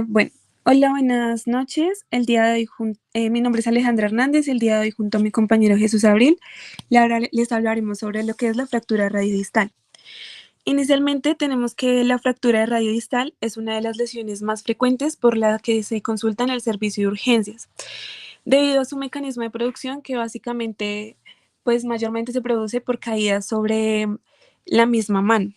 Bueno, hola, buenas noches. El día de hoy, mi nombre es Alejandra Hernández. El día de hoy, junto a mi compañero Jesús Abril, les hablaremos sobre lo que es la fractura radiodistal. Inicialmente, tenemos que la fractura radiodistal es una de las lesiones más frecuentes por la que se consulta en el servicio de urgencias, debido a su mecanismo de producción que básicamente, pues mayormente se produce por caídas sobre la misma mano.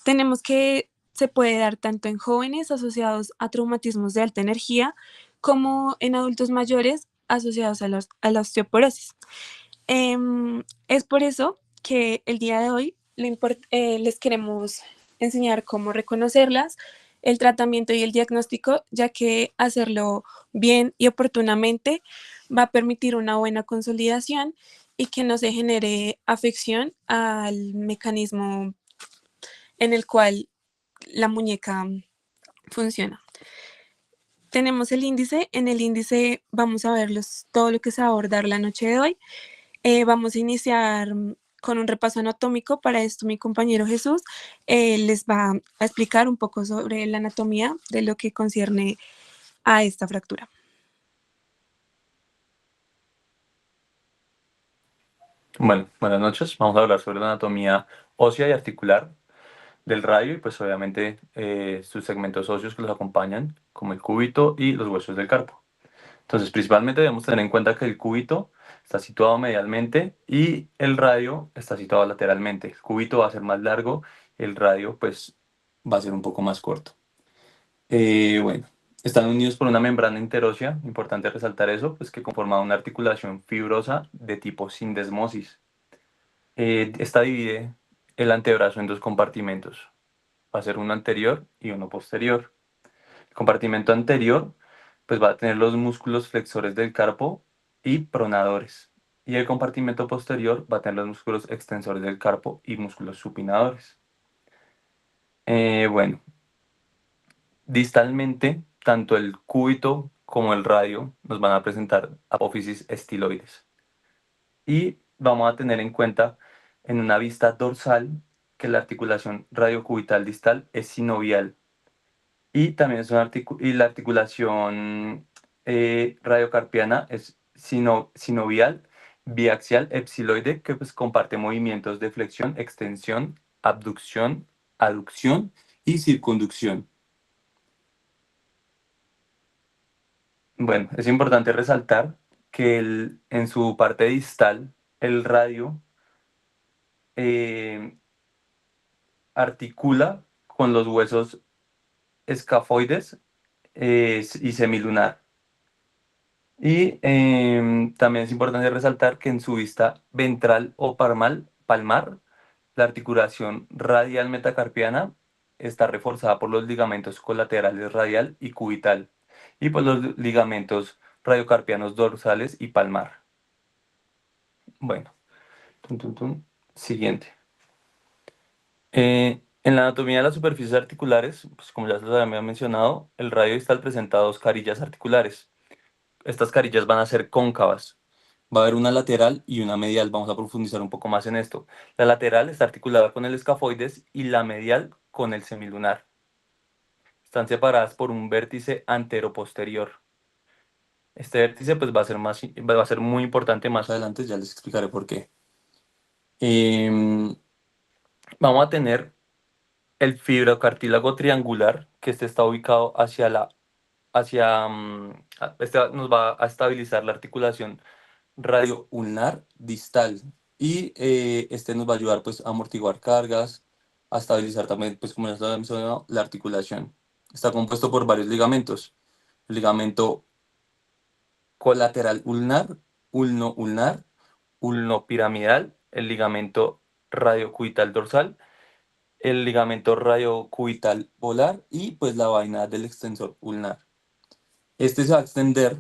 Tenemos que se puede dar tanto en jóvenes asociados a traumatismos de alta energía como en adultos mayores asociados a la osteoporosis. Es por eso que el día de hoy les queremos enseñar cómo reconocerlas, el tratamiento y el diagnóstico, ya que hacerlo bien y oportunamente va a permitir una buena consolidación y que no se genere afección al mecanismo en el cual la muñeca funciona. Tenemos el índice. En el índice vamos a ver todo lo que se va a abordar la noche de hoy. Vamos a iniciar con un repaso anatómico. Para esto mi compañero Jesús les va a explicar un poco sobre la anatomía de lo que concierne a esta fractura. Bueno, buenas noches. Vamos a hablar sobre la anatomía ósea y articular del radio y pues obviamente sus segmentos óseos que los acompañan, como el cúbito y los huesos del carpo. Entonces, principalmente debemos tener en cuenta que el cúbito está situado medialmente y el radio está situado lateralmente. El cúbito va a ser más largo, el radio pues va a ser un poco más corto. Bueno, están unidos por una membrana interósea, importante resaltar eso, pues que conforma una articulación fibrosa de tipo sindesmosis. Esta divide el antebrazo en dos compartimentos. Va a ser uno anterior y uno posterior. El compartimento anterior pues va a tener los músculos flexores del carpo y pronadores. Y el compartimento posterior va a tener los músculos extensores del carpo y músculos supinadores. Bueno, distalmente, tanto el cúbito como el radio nos van a presentar apófisis estiloides. Y vamos a tener en cuenta en una vista dorsal que la articulación radiocubital distal es sinovial y también es y la articulación radiocarpiana es sinovial, biaxial, epsiloide, que pues comparte movimientos de flexión, extensión, abducción, aducción y circunducción. Bueno, es importante resaltar que en su parte distal el radio eh, articula con los huesos escafoides y semilunar. Y también es importante resaltar que en su vista ventral o palmar, la articulación radial metacarpiana está reforzada por los ligamentos colaterales radial y cubital y por los ligamentos radiocarpianos dorsales y palmar. Bueno, tun, tun, tun. Siguiente. En la anatomía de las superficies articulares, pues como ya se los había mencionado, el radio distal presenta dos carillas articulares. Estas carillas van a ser cóncavas. Va a haber una lateral y una medial. Vamos a profundizar un poco más en esto. La lateral está articulada con el escafoides y la medial con el semilunar. Están separadas por un vértice antero-posterior. Este vértice pues va a ser muy importante más adelante, ya les explicaré por qué. Em, Vamos a tener el fibrocartílago triangular, que este está ubicado este nos va a estabilizar la articulación radioulnar distal y este nos va a ayudar pues a amortiguar cargas, a estabilizar también, pues como ya se lo había mencionado, la articulación. Está compuesto por varios ligamentos. El ligamento colateral ulnar, ulno-ulnar, ulnopiramidal, el ligamento radiocubital dorsal, el ligamento radiocubital volar y pues la vaina del extensor ulnar. Este se va a extender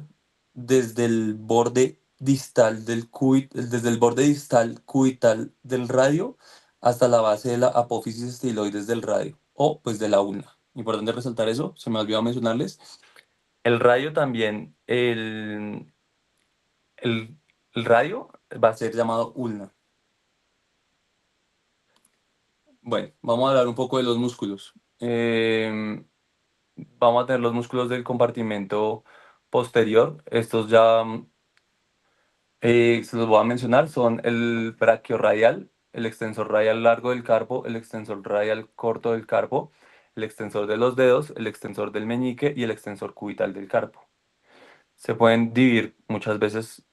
desde el borde distal desde el borde distal cubital del radio hasta la base de la apófisis estiloides del radio o pues de la ulna. Importante resaltar eso, se me olvidó mencionarles. El radio también, el, el radio va a ser llamado ulna. Bueno, vamos a hablar un poco de los músculos. vamos a tener los músculos del compartimento posterior. Estos ya se los voy a mencionar, son el braquiorradial, el extensor radial largo del carpo, el extensor radial corto del carpo, el extensor de los dedos, el extensor del meñique y el extensor cubital del carpo. Se pueden dividir muchas veces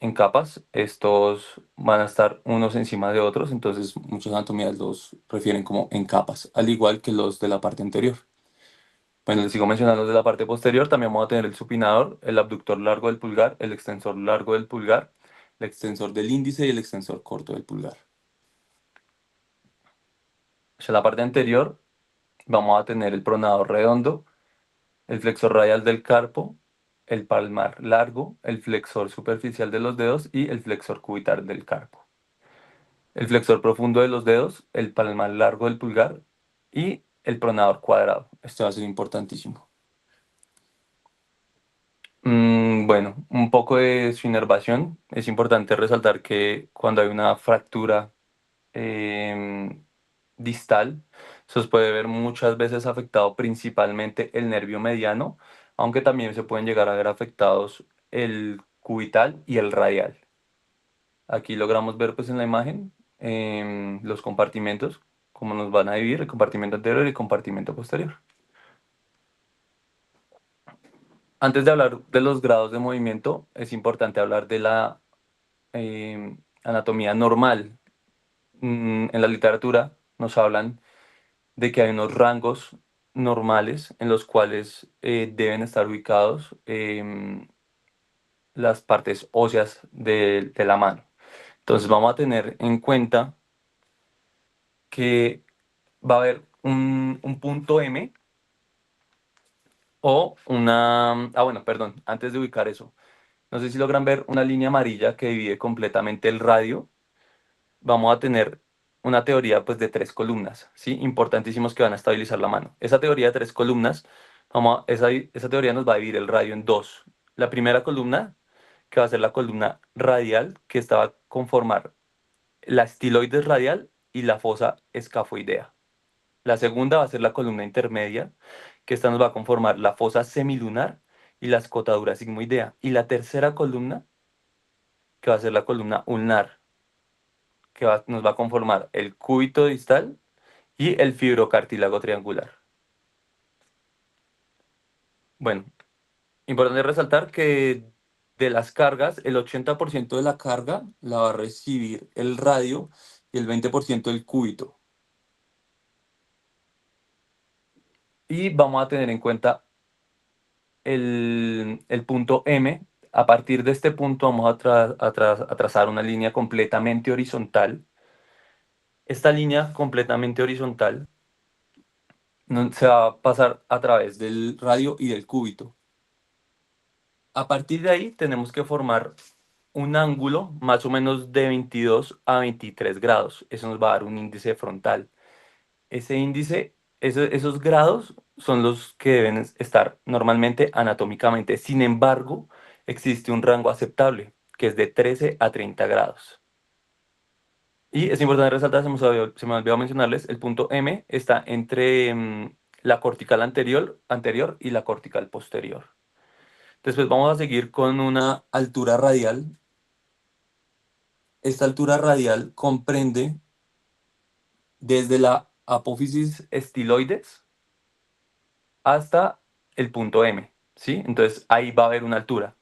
en capas. Estos van a estar unos encima de otros, entonces muchas anatomías los refieren como en capas, al igual que los de la parte anterior. Bueno, les sigo mencionando los de la parte posterior. También vamos a tener el supinador, el abductor largo del pulgar, el extensor largo del pulgar, el extensor del índice y el extensor corto del pulgar. Hacia la parte anterior vamos a tener el pronador redondo, el flexor radial del carpo, el palmar largo, el flexor superficial de los dedos y el flexor cubital del carpo. El flexor profundo de los dedos, el palmar largo del pulgar y el pronador cuadrado. Esto va a ser importantísimo. Bueno, un poco de su inervación. Es importante resaltar que cuando hay una fractura em, distal, se puede ver muchas veces afectado principalmente el nervio mediano, aunque también se pueden llegar a ver afectados el cubital y el radial. Aquí logramos ver pues en la imagen los compartimentos, cómo nos van a dividir el compartimento anterior y el compartimento posterior. Antes de hablar de los grados de movimiento, es importante hablar de la anatomía normal. En la literatura nos hablan de que hay unos rangos normales en los cuales deben estar ubicados las partes óseas de la mano. Entonces vamos a tener en cuenta que va a haber un punto M o una... Ah, bueno, perdón, antes de ubicar eso. No sé si logran ver una línea amarilla que divide completamente el radio. Vamos a tener una teoría pues de tres columnas, ¿sí? Importantísimos que van a estabilizar la mano. Esa teoría de tres columnas, esa teoría nos va a dividir el radio en dos. La primera columna, que va a ser la columna radial, que esta va a conformar la estiloides radial y la fosa escafoidea. La segunda va a ser la columna intermedia, que esta nos va a conformar la fosa semilunar y la escotadura sigmoidea. Y la tercera columna, que va a ser la columna ulnar, que nos va a conformar el cúbito distal y el fibrocartílago triangular. Bueno, importante resaltar que de las cargas, el 80% de la carga la va a recibir el radio y el 20% el cúbito. Y vamos a tener en cuenta el punto M. A partir de este punto vamos a trazar una línea completamente horizontal. Esta línea completamente horizontal se va a pasar a través del radio y del cúbito. A partir de ahí tenemos que formar un ángulo más o menos de 22 a 23 grados. Eso nos va a dar un índice frontal. Ese índice, esos grados son los que deben estar normalmente anatómicamente. Sin embargo, existe un rango aceptable, que es de 13 a 30 grados. Y es importante resaltar, se me olvidó mencionarles, el punto M está entre la cortical anterior y la cortical posterior. Después vamos a seguir con una altura radial. Esta altura radial comprende desde la apófisis estiloides hasta el punto M, ¿sí? Entonces ahí va a haber una altura.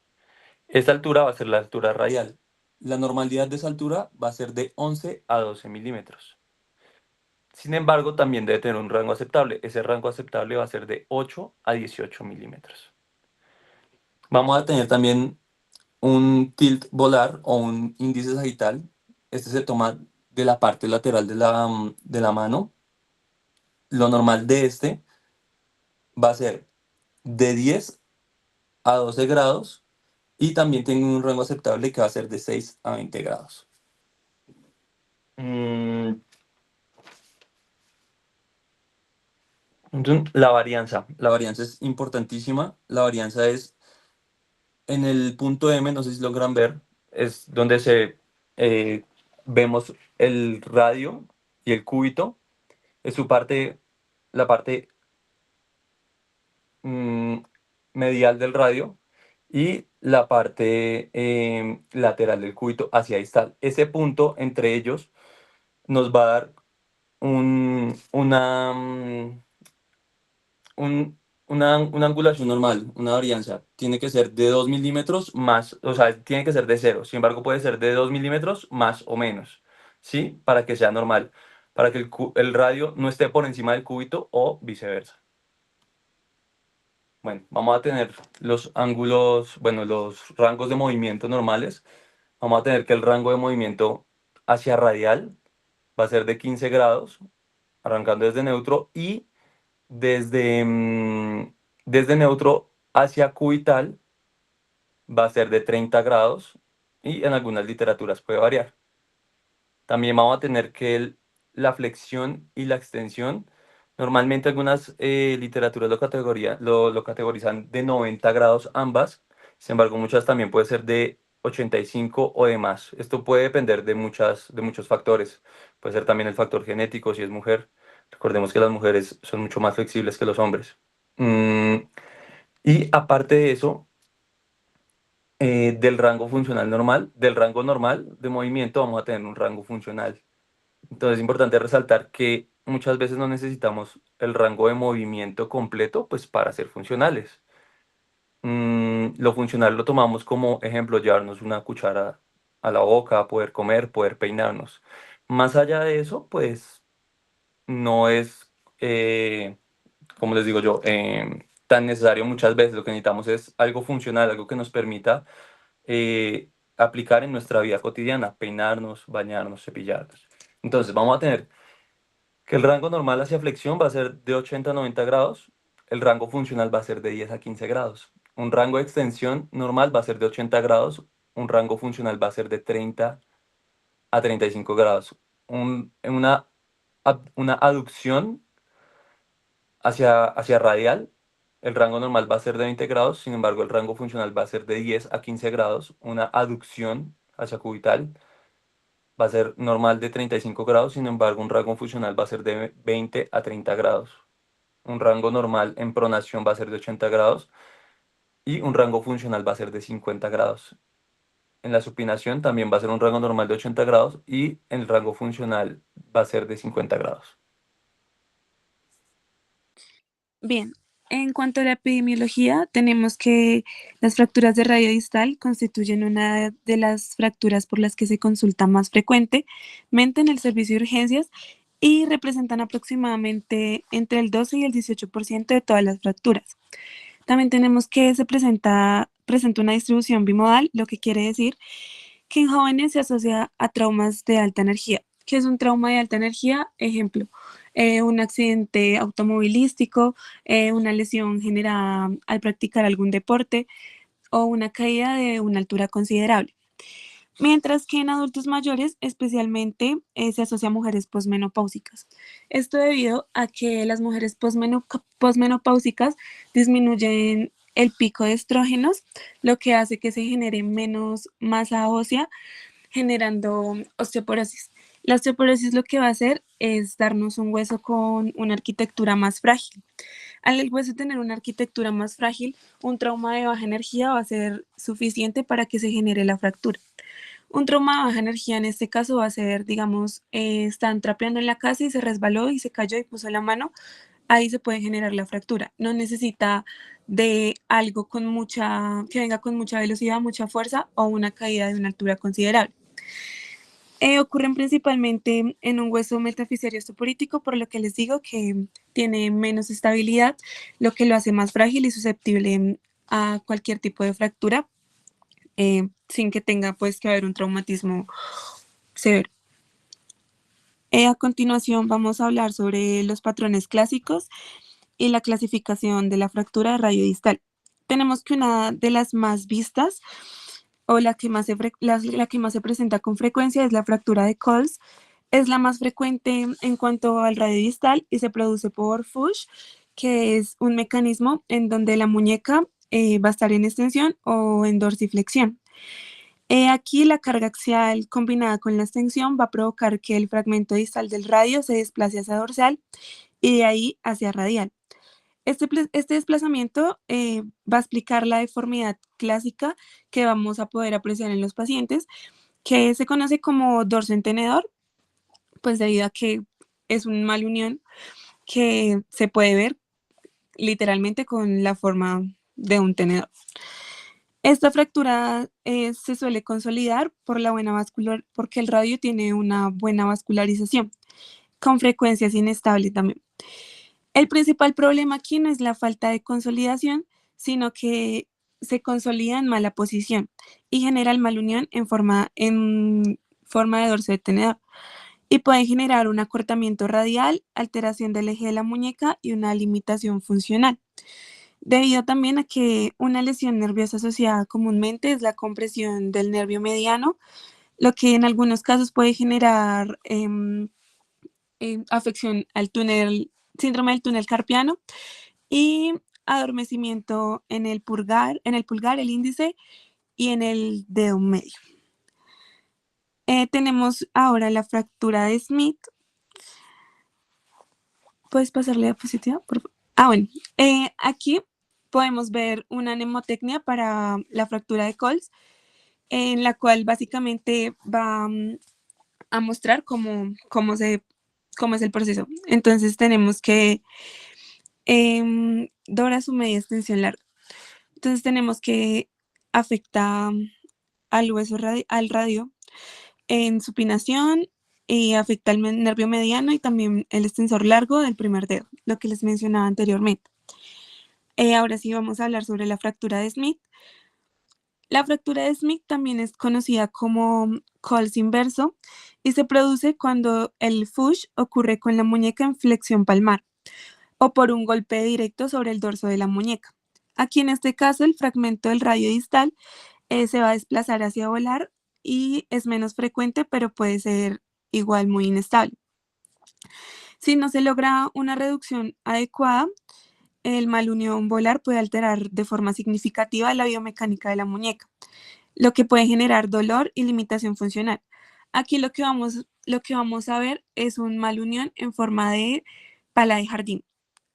Esta altura va a ser la altura radial. La normalidad de esa altura va a ser de 11 a 12 milímetros. Sin embargo, también debe tener un rango aceptable. Ese rango aceptable va a ser de 8 a 18 milímetros. Vamos a tener también un tilt volar o un índice sagital. Este se toma de la parte lateral de la mano. Lo normal de este va a ser de 10 a 12 grados y también tiene un rango aceptable que va a ser de 6 a 20 grados. Mm, entonces, la varianza. La varianza es importantísima. La varianza es en el punto M, no sé si logran ver, es donde eh, vemos el radio y el cúbito. Es la parte mm, medial del radio y la parte lateral del cúbito hacia distal. Ese punto entre ellos nos va a dar un, una, una angulación normal, una varianza. Tiene que ser de 2 milímetros más, o sea, tiene que ser de cero. Sin embargo, puede ser de 2 milímetros más o menos, ¿sí? Para que sea normal, para que el radio no esté por encima del cúbito o viceversa. Bueno, vamos a tener los ángulos, bueno, los rangos de movimiento normales. Vamos a tener que el rango de movimiento hacia radial va a ser de 15 grados, arrancando desde neutro, y desde, desde neutro hacia cubital va a ser de 30 grados y en algunas literaturas puede variar. También vamos a tener que la flexión y la extensión, normalmente algunas literaturas lo categorizan de 90 grados ambas, sin embargo muchas también puede ser de 85 o de más. Esto puede depender de muchos factores. Puede ser también el factor genético si es mujer. Recordemos que las mujeres son mucho más flexibles que los hombres. Mm, y aparte de eso, del rango funcional normal, del rango normal de movimiento, vamos a tener un rango funcional. Entonces es importante resaltar que muchas veces no necesitamos el rango de movimiento completo pues para ser funcionales. Lo funcional lo tomamos como ejemplo, llevarnos una cuchara a la boca, poder comer, poder peinarnos. Más allá de eso, pues no es, como les digo yo, tan necesario muchas veces. Lo que necesitamos es algo funcional, algo que nos permita aplicar en nuestra vida cotidiana, peinarnos, bañarnos, cepillarnos. Entonces vamos a tener que el rango normal hacia flexión va a ser de 80 a 90 grados, el rango funcional va a ser de 10 a 15 grados. Un rango de extensión normal va a ser de 80 grados, un rango funcional va a ser de 30 a 35 grados. Una aducción hacia radial, el rango normal va a ser de 20 grados, sin embargo el rango funcional va a ser de 10 a 15 grados. Una aducción hacia cubital va a ser normal de 35 grados, sin embargo, un rango funcional va a ser de 20 a 30 grados. Un rango normal en pronación va a ser de 80 grados y un rango funcional va a ser de 50 grados. En la supinación también va a ser un rango normal de 80 grados y el rango funcional va a ser de 50 grados. Bien, en cuanto a la epidemiología, tenemos que las fracturas de radio distal constituyen una de las fracturas por las que se consulta más frecuentemente en el servicio de urgencias y representan aproximadamente entre el 12 y el 18% de todas las fracturas. También tenemos que presenta una distribución bimodal, lo que quiere decir que en jóvenes se asocia a traumas de alta energía. ¿Qué es un trauma de alta energía? Ejemplo, un accidente automovilístico, una lesión generada al practicar algún deporte o una caída de una altura considerable. Mientras que en adultos mayores, especialmente, se asocia a mujeres posmenopáusicas. Esto debido a que las mujeres posmenopáusicas disminuyen el pico de estrógenos, lo que hace que se genere menos masa ósea, generando osteoporosis. La osteoporosis lo que va a hacer es darnos un hueso con una arquitectura más frágil. Al el hueso tener una arquitectura más frágil, un trauma de baja energía va a ser suficiente para que se genere la fractura. Un trauma de baja energía en este caso va a ser, digamos, están trapeando en la casa y se resbaló y se cayó y puso la mano, ahí se puede generar la fractura. No necesita de algo que venga con mucha velocidad, mucha fuerza o una caída de una altura considerable. Ocurren principalmente en un hueso metafisario osteoporítico, por lo que les digo que tiene menos estabilidad, lo que lo hace más frágil y susceptible a cualquier tipo de fractura, sin que tenga pues que haber un traumatismo severo. A continuación vamos a hablar sobre los patrones clásicos y la clasificación de la fractura radiodistal. Tenemos que una de las más vistas o la que más se presenta con frecuencia es la fractura de Coles. Es la más frecuente en cuanto al radiodistal y se produce por Fuchs, que es un mecanismo en donde la muñeca va a estar en extensión o en dorsiflexión. Aquí la carga axial combinada con la extensión va a provocar que el fragmento distal del radio se desplace hacia dorsal y de ahí hacia radial. Este desplazamiento va a explicar la deformidad clásica que vamos a poder apreciar en los pacientes, que se conoce como dorso en tenedor, pues debido a que es un mal unión que se puede ver literalmente con la forma de un tenedor. Esta fractura se suele consolidar porque el radio tiene una buena vascularización, con frecuencias inestables también. El principal problema aquí no es la falta de consolidación, sino que se consolida en mala posición y genera el mal unión en forma de dorso de tenedor y puede generar un acortamiento radial, alteración del eje de la muñeca y una limitación funcional. Debido también a que una lesión nerviosa asociada comúnmente es la compresión del nervio mediano, lo que en algunos casos puede generar afección al síndrome del túnel carpiano y adormecimiento en el pulgar, el índice y en el dedo medio. Tenemos ahora la fractura de Smith. ¿Puedes pasarle a diapositiva? Bueno, aquí podemos ver una mnemotecnia para la fractura de Coles, en la cual básicamente va a mostrar cómo es el proceso. Entonces tenemos que Dora su media extensión larga. Entonces tenemos que afecta al hueso al radio en supinación y afecta al nervio mediano y también el extensor largo del primer dedo, lo que les mencionaba anteriormente. Ahora sí vamos a hablar sobre la fractura de Smith. La fractura de Smith también es conocida como Coles inverso y se produce cuando el FUSH ocurre con la muñeca en flexión palmar o por un golpe directo sobre el dorso de la muñeca. Aquí en este caso el fragmento del radio distal se va a desplazar hacia volar y es menos frecuente, pero puede ser igual muy inestable. Si no se logra una reducción adecuada, el mal unión volar puede alterar de forma significativa la biomecánica de la muñeca, lo que puede generar dolor y limitación funcional. Aquí lo que vamos a ver es un mal unión en forma de pala de jardín,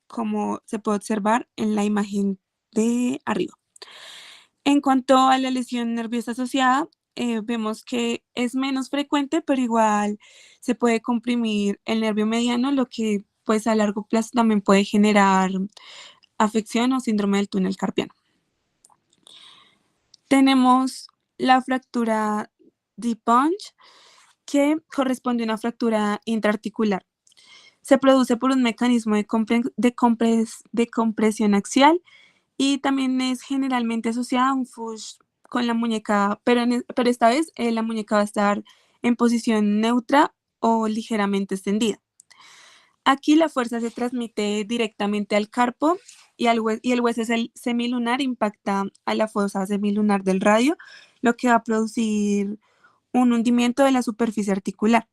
como se puede observar en la imagen de arriba. En cuanto a la lesión nerviosa asociada, vemos que es menos frecuente, pero igual se puede comprimir el nervio mediano, lo que pues a largo plazo también puede generar afección o síndrome del túnel carpiano. Tenemos la fractura de Punch, que corresponde a una fractura intraarticular. Se produce por un mecanismo de compresión axial y también es generalmente asociada a un FUSH con la muñeca, pero esta vez la muñeca va a estar en posición neutra o ligeramente extendida. Aquí la fuerza se transmite directamente al carpo y el hueso semilunar impacta a la fosa semilunar del radio, lo que va a producir un hundimiento de la superficie articular.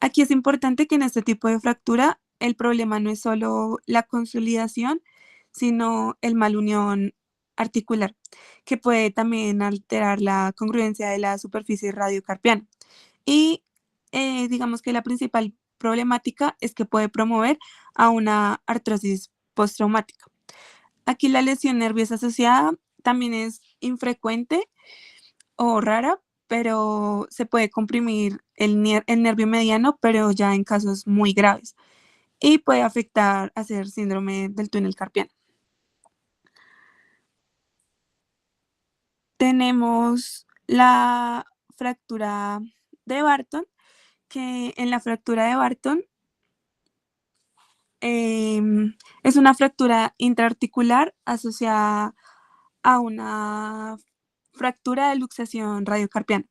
Aquí es importante que en este tipo de fractura el problema no es solo la consolidación, sino el mal unión articular, que puede también alterar la congruencia de la superficie radiocarpiana. Y digamos que la principal problemática es que puede promover a una artrosis postraumática. Aquí la lesión nerviosa asociada también es infrecuente o rara, pero se puede comprimir el nervio mediano, pero ya en casos muy graves y puede afectar a hacer síndrome del túnel carpiano. Tenemos la fractura de Barton, que en la fractura de Barton es una fractura intraarticular asociada a una fractura de luxación radiocarpiana.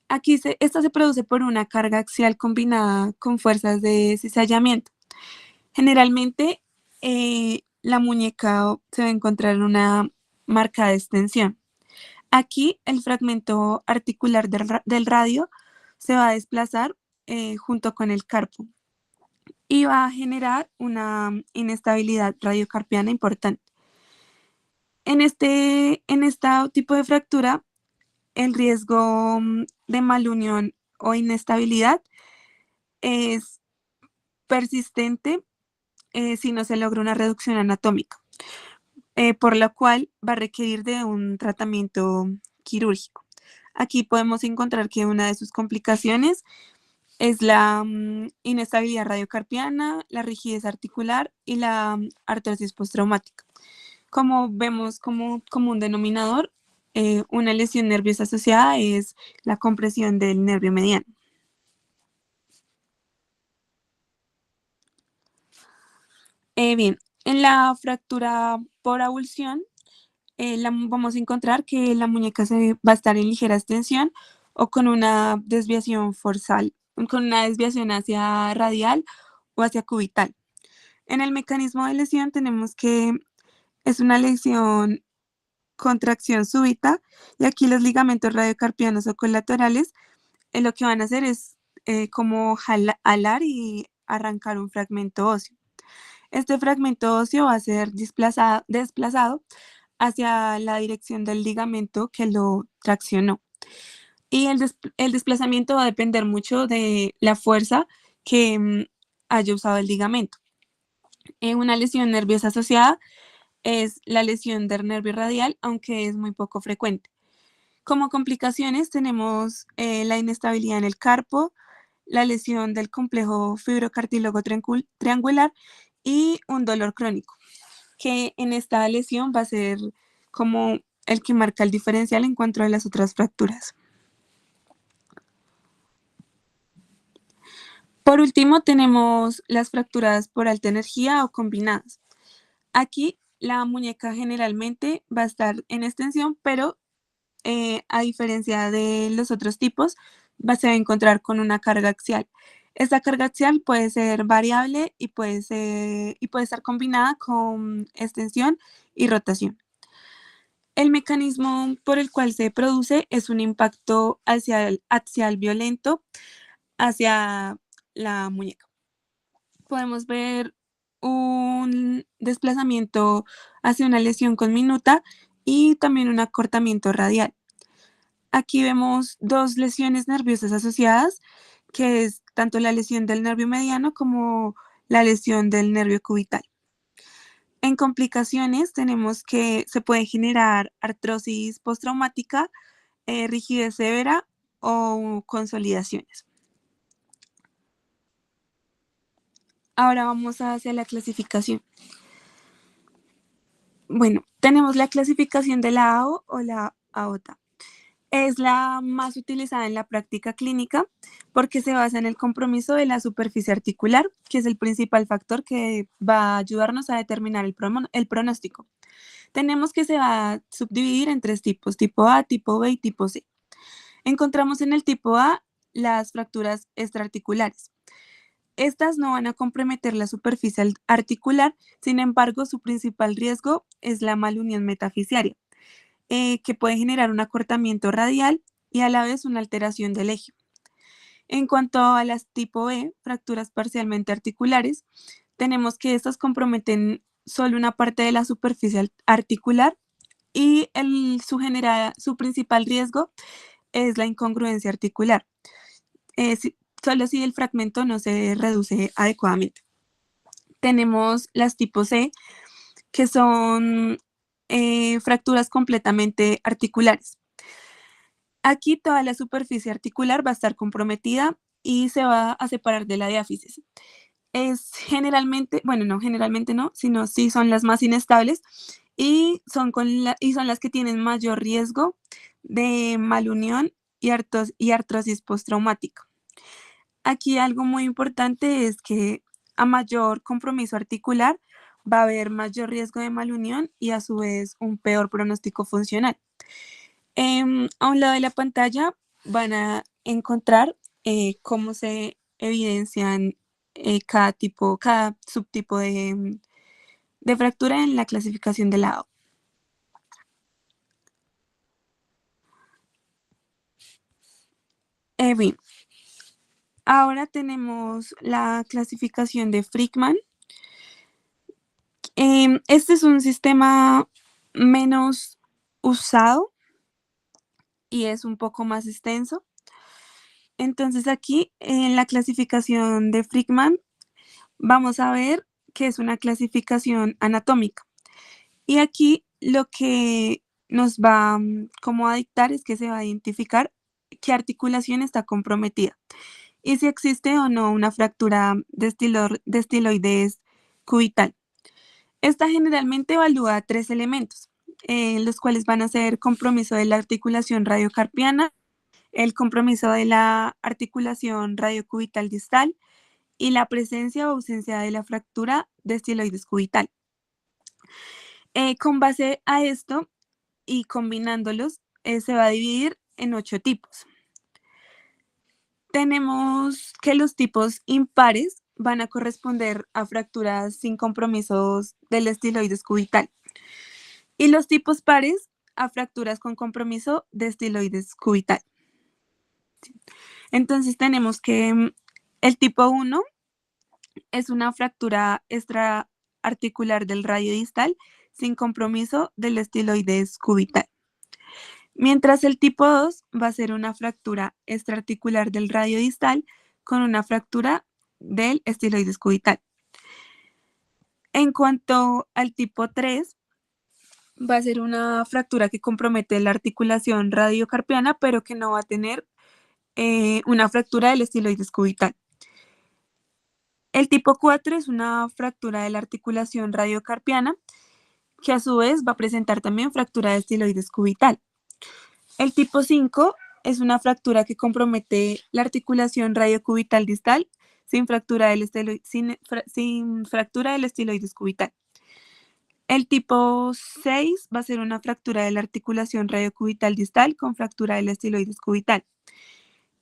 Aquí esta se produce por una carga axial combinada con fuerzas de cizallamiento. Generalmente la muñeca se va a encontrar en una marcada extensión. Aquí el fragmento articular del radio se va a desplazar junto con el carpo y va a generar una inestabilidad radiocarpiana importante. En este tipo de fractura, el riesgo de malunión o inestabilidad es persistente si no se logra una reducción anatómica, por lo cual va a requerir de un tratamiento quirúrgico. Aquí podemos encontrar que una de sus complicaciones es la inestabilidad radiocarpiana, la rigidez articular y la artrosis postraumática. Como vemos como un denominador, una lesión nerviosa asociada es la compresión del nervio mediano. Bien, en la fractura por avulsión, vamos a encontrar que la muñeca va a estar en ligera extensión o con una desviación forzal, con una desviación hacia radial o hacia cubital. En el mecanismo de lesión tenemos que es una lesión contracción súbita y aquí los ligamentos radiocarpianos o colaterales lo que van a hacer es como alar y arrancar un fragmento óseo. Este fragmento óseo va a ser desplazado hacia la dirección del ligamento que lo traccionó. Y el desplazamiento va a depender mucho de la fuerza que haya usado el ligamento. Una lesión nerviosa asociada es la lesión del nervio radial, aunque es muy poco frecuente. Como complicaciones tenemos la inestabilidad en el carpo, la lesión del complejo fibrocartílago triangular y un dolor crónico, que en esta lesión va a ser como el que marca el diferencial en cuanto a las otras fracturas. Por último, tenemos las fracturas por alta energía o combinadas. Aquí la muñeca generalmente va a estar en extensión, pero a diferencia de los otros tipos, se va a encontrar con una carga axial. Esta carga axial puede ser variable y puede estar combinada con extensión y rotación. El mecanismo por el cual se produce es un impacto axial violento hacia la muñeca. Podemos ver un desplazamiento hacia una lesión conminuta y también un acortamiento radial. Aquí vemos dos lesiones nerviosas asociadas, que es tanto la lesión del nervio mediano como la lesión del nervio cubital. En complicaciones tenemos que se puede generar artrosis postraumática, rigidez severa o consolidaciones. Ahora vamos hacia la clasificación. Bueno, tenemos la clasificación de la AO o la AOTA. Es la más utilizada en la práctica clínica porque se basa en el compromiso de la superficie articular, que es el principal factor que va a ayudarnos a determinar el pronóstico. Tenemos que se va a subdividir en tres tipos, tipo A, tipo B y tipo C. Encontramos en el tipo A las fracturas extraarticulares. Estas no van a comprometer la superficie articular, sin embargo, su principal riesgo es la malunión metafisiaria, que puede generar un acortamiento radial y a la vez una alteración del eje. En cuanto a las tipo B, fracturas parcialmente articulares, tenemos que estas comprometen solo una parte de la superficie articular y su principal riesgo es la incongruencia articular, solo si el fragmento no se reduce adecuadamente. Tenemos las tipo C, que son fracturas completamente articulares. Aquí toda la superficie articular va a estar comprometida y se va a separar de la diáfisis. Es generalmente, bueno, no generalmente no, sino sí son las más inestables y son las que tienen mayor riesgo de malunión y artrosis postraumática. Aquí algo muy importante es que a mayor compromiso articular va a haber mayor riesgo de malunión y a su vez un peor pronóstico funcional. A un lado de la pantalla van a encontrar cómo se evidencian cada subtipo de fractura en la clasificación de lado. Bien, ahora tenemos la clasificación de Frickman. Este es un sistema menos usado y es un poco más extenso. Entonces aquí en la clasificación de Frickman vamos a ver que es una clasificación anatómica. Y aquí lo que nos va como a dictar es que se va a identificar qué articulación está comprometida y si existe o no una fractura de estiloides cubital. Esta generalmente evalúa 3 elementos, los cuales van a ser compromiso de la articulación radiocarpiana, el compromiso de la articulación radiocubital distal y la presencia o ausencia de la fractura de estiloides cubital. Con base a esto y combinándolos, se va a dividir en 8 tipos. Tenemos que los tipos impares van a corresponder a fracturas sin compromisos del estiloides cubital y los tipos pares a fracturas con compromiso de estiloides cubital. Entonces tenemos que el tipo 1 es una fractura extraarticular del radio distal sin compromiso del estiloides cubital. Mientras el tipo 2 va a ser una fractura extraarticular del radio distal con una fractura del estiloides cubital. En cuanto al tipo 3, va a ser una fractura que compromete la articulación radiocarpiana, pero que no va a tener una fractura del estiloides cubital. El tipo 4 es una fractura de la articulación radiocarpiana, que a su vez va a presentar también fractura de estiloides cubital. El tipo 5 es una fractura que compromete la articulación radiocubital distal sin fractura del estiloides cubital. El tipo 6 va a ser una fractura de la articulación radiocubital distal con fractura del estiloides cubital.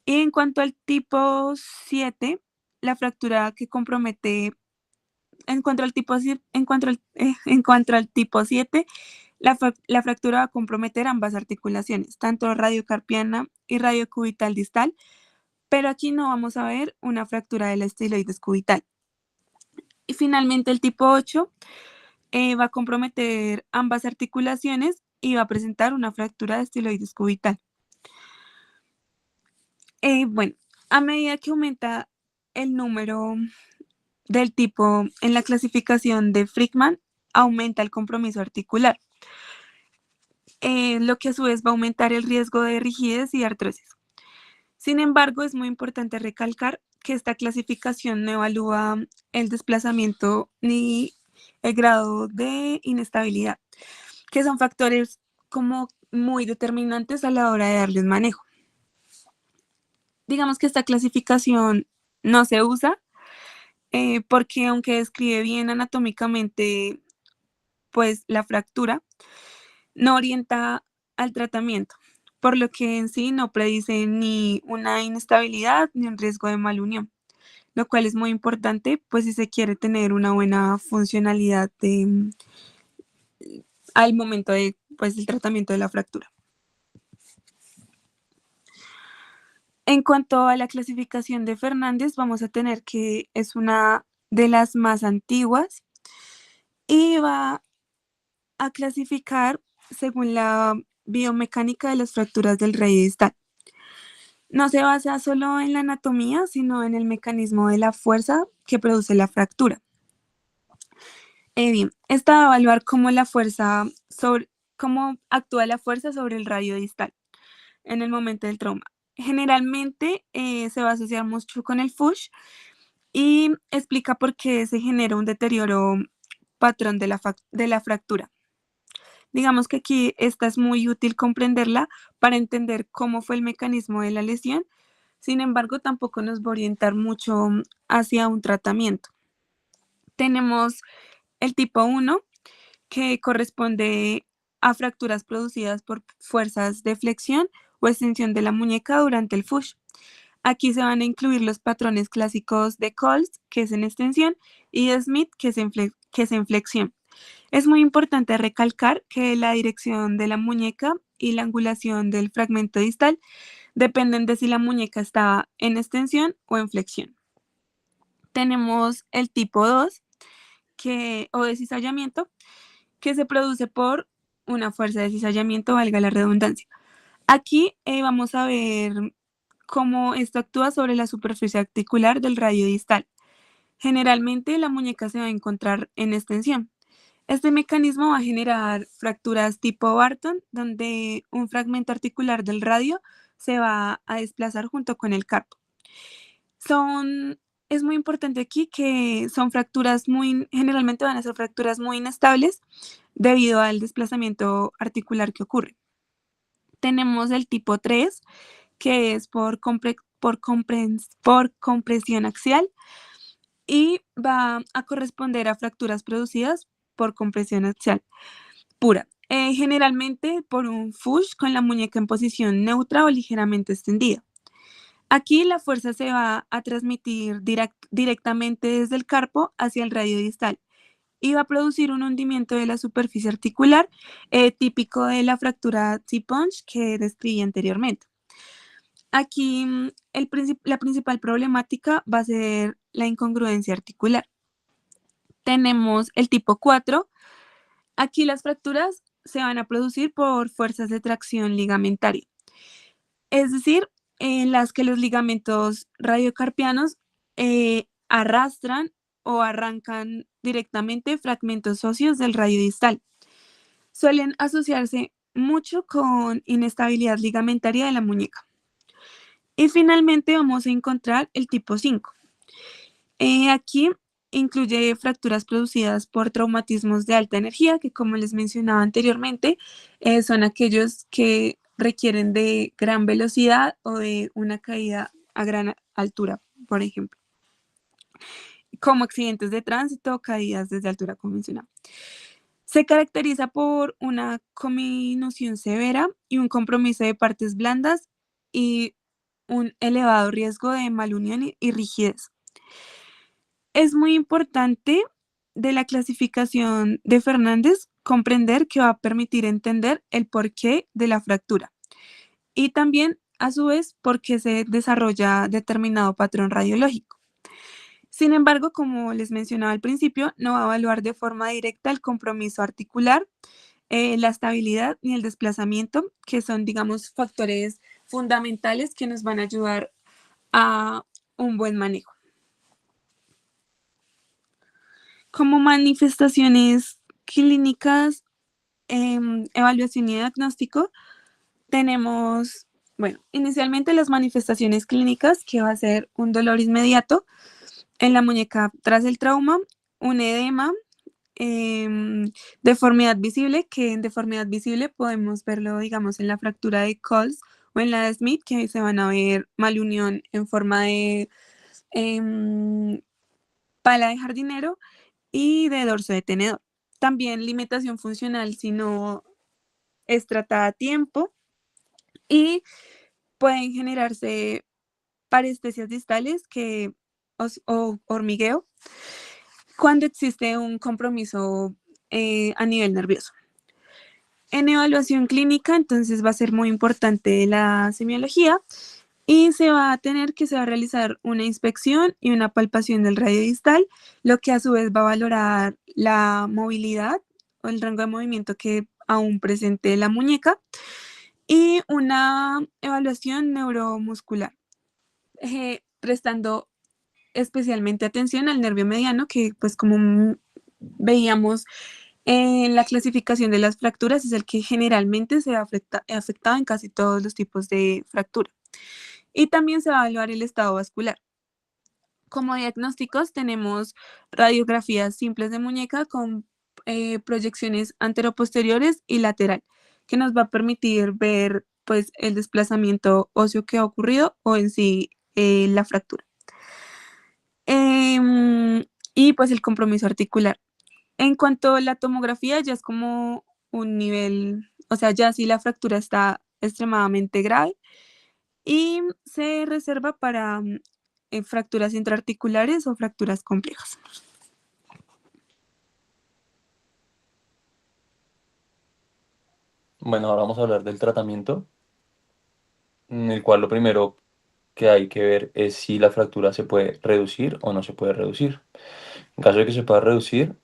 Y en cuanto al tipo 7, la fractura que compromete, en cuanto al tipo 7, la fractura va a comprometer ambas articulaciones, tanto radiocarpiana y radiocubital distal, pero aquí no vamos a ver una fractura del estiloides cubital. Y finalmente el tipo 8 va a comprometer ambas articulaciones y va a presentar una fractura de estiloides cubital. Bueno, a medida que aumenta el número del tipo en la clasificación de Frickman, aumenta el compromiso articular, lo que a su vez va a aumentar el riesgo de rigidez y artrosis. Sin embargo, es muy importante recalcar que esta clasificación no evalúa el desplazamiento ni el grado de inestabilidad, que son factores como muy determinantes a la hora de darles manejo. Digamos que esta clasificación no se usa porque aunque describe bien anatómicamente pues la fractura, no orienta al tratamiento, por lo que en sí no predice ni una inestabilidad ni un riesgo de mal unión, lo cual es muy importante pues si se quiere tener una buena funcionalidad al momento de pues el tratamiento de la fractura. En cuanto a la clasificación de Fernández, vamos a tener que es una de las más antiguas y va a clasificar según la biomecánica de las fracturas del radio distal. No se basa solo en la anatomía, sino en el mecanismo de la fuerza que produce la fractura. Bien, esta va a evaluar cómo actúa la fuerza sobre el radio distal en el momento del trauma. Generalmente se va a asociar mucho con el FUSH y explica por qué se genera un deterioro patrón de la fractura. Digamos que aquí esta es muy útil comprenderla para entender cómo fue el mecanismo de la lesión. Sin embargo, tampoco nos va a orientar mucho hacia un tratamiento. Tenemos el tipo 1, que corresponde a fracturas producidas por fuerzas de flexión o extensión de la muñeca durante el FUSH. Aquí se van a incluir los patrones clásicos de Coles, que es en extensión, y de Smith, que es en flexión. Es muy importante recalcar que la dirección de la muñeca y la angulación del fragmento distal dependen de si la muñeca está en extensión o en flexión. Tenemos el tipo 2 o de cizallamiento, que se produce por una fuerza de cizallamiento, valga la redundancia. Aquí vamos a ver cómo esto actúa sobre la superficie articular del radio distal. Generalmente la muñeca se va a encontrar en extensión. Este mecanismo va a generar fracturas tipo Barton, donde un fragmento articular del radio se va a desplazar junto con el carpo. Son, es muy importante aquí que son fracturas generalmente van a ser fracturas muy inestables debido al desplazamiento articular que ocurre. Tenemos el tipo 3, que es por compresión axial y va a corresponder a fracturas producidas por compresión axial pura. Generalmente por un fush con la muñeca en posición neutra o ligeramente extendida. Aquí la fuerza se va a transmitir directamente desde el carpo hacia el radio distal y va a producir un hundimiento de la superficie articular típico de la fractura T-punch que describí anteriormente. Aquí la principal problemática va a ser la incongruencia articular. Tenemos el tipo 4. Aquí las fracturas se van a producir por fuerzas de tracción ligamentaria, es decir, en las que los ligamentos radiocarpianos arrastran o arrancan directamente fragmentos óseos del radio distal. Suelen asociarse mucho con inestabilidad ligamentaria de la muñeca. Y finalmente vamos a encontrar el tipo 5. Aquí incluye fracturas producidas por traumatismos de alta energía, que como les mencionaba anteriormente, son aquellos que requieren de gran velocidad o de una caída a gran altura, por ejemplo, como accidentes de tránsito o caídas desde altura, como mencionaba. Se caracteriza por una conminución severa y un compromiso de partes blandas y un elevado riesgo de malunión y rigidez. Es muy importante de la clasificación de Fernández comprender que va a permitir entender el porqué de la fractura y también, a su vez, por qué se desarrolla determinado patrón radiológico. Sin embargo, como les mencionaba al principio, no va a evaluar de forma directa el compromiso articular, la estabilidad ni el desplazamiento, que son, digamos, factores fundamentales que nos van a ayudar a un buen manejo. Como manifestaciones clínicas, evaluación y diagnóstico, tenemos, bueno, inicialmente las manifestaciones clínicas, que va a ser un dolor inmediato en la muñeca tras el trauma, un edema, deformidad visible, que en deformidad visible podemos verlo, digamos, en la fractura de Coles o en la de Smith, que se van a ver malunión en forma de pala de jardinero y de dorso de tenedor. También limitación funcional si no es tratada a tiempo y pueden generarse parestesias distales o hormigueo cuando existe un compromiso a nivel nervioso. En evaluación clínica, entonces va a ser muy importante la semiología y se va a realizar una inspección y una palpación del radio distal, lo que a su vez va a valorar la movilidad o el rango de movimiento que aún presente la muñeca y una evaluación neuromuscular, prestando especialmente atención al nervio mediano, que pues como veíamos en la clasificación de las fracturas es el que generalmente se ha afectado en casi todos los tipos de fractura. Y también se va a evaluar el estado vascular. Como diagnósticos tenemos radiografías simples de muñeca con proyecciones anteroposteriores y lateral, que nos va a permitir ver pues el desplazamiento óseo que ha ocurrido o en sí la fractura. Y pues el compromiso articular. En cuanto a la tomografía, ya es como un nivel, o sea, ya si la fractura está extremadamente grave y se reserva para fracturas intraarticulares o fracturas complejas. Bueno, ahora vamos a hablar del tratamiento, en el cual lo primero que hay que ver es si la fractura se puede reducir o no se puede reducir. En caso de que se pueda reducir,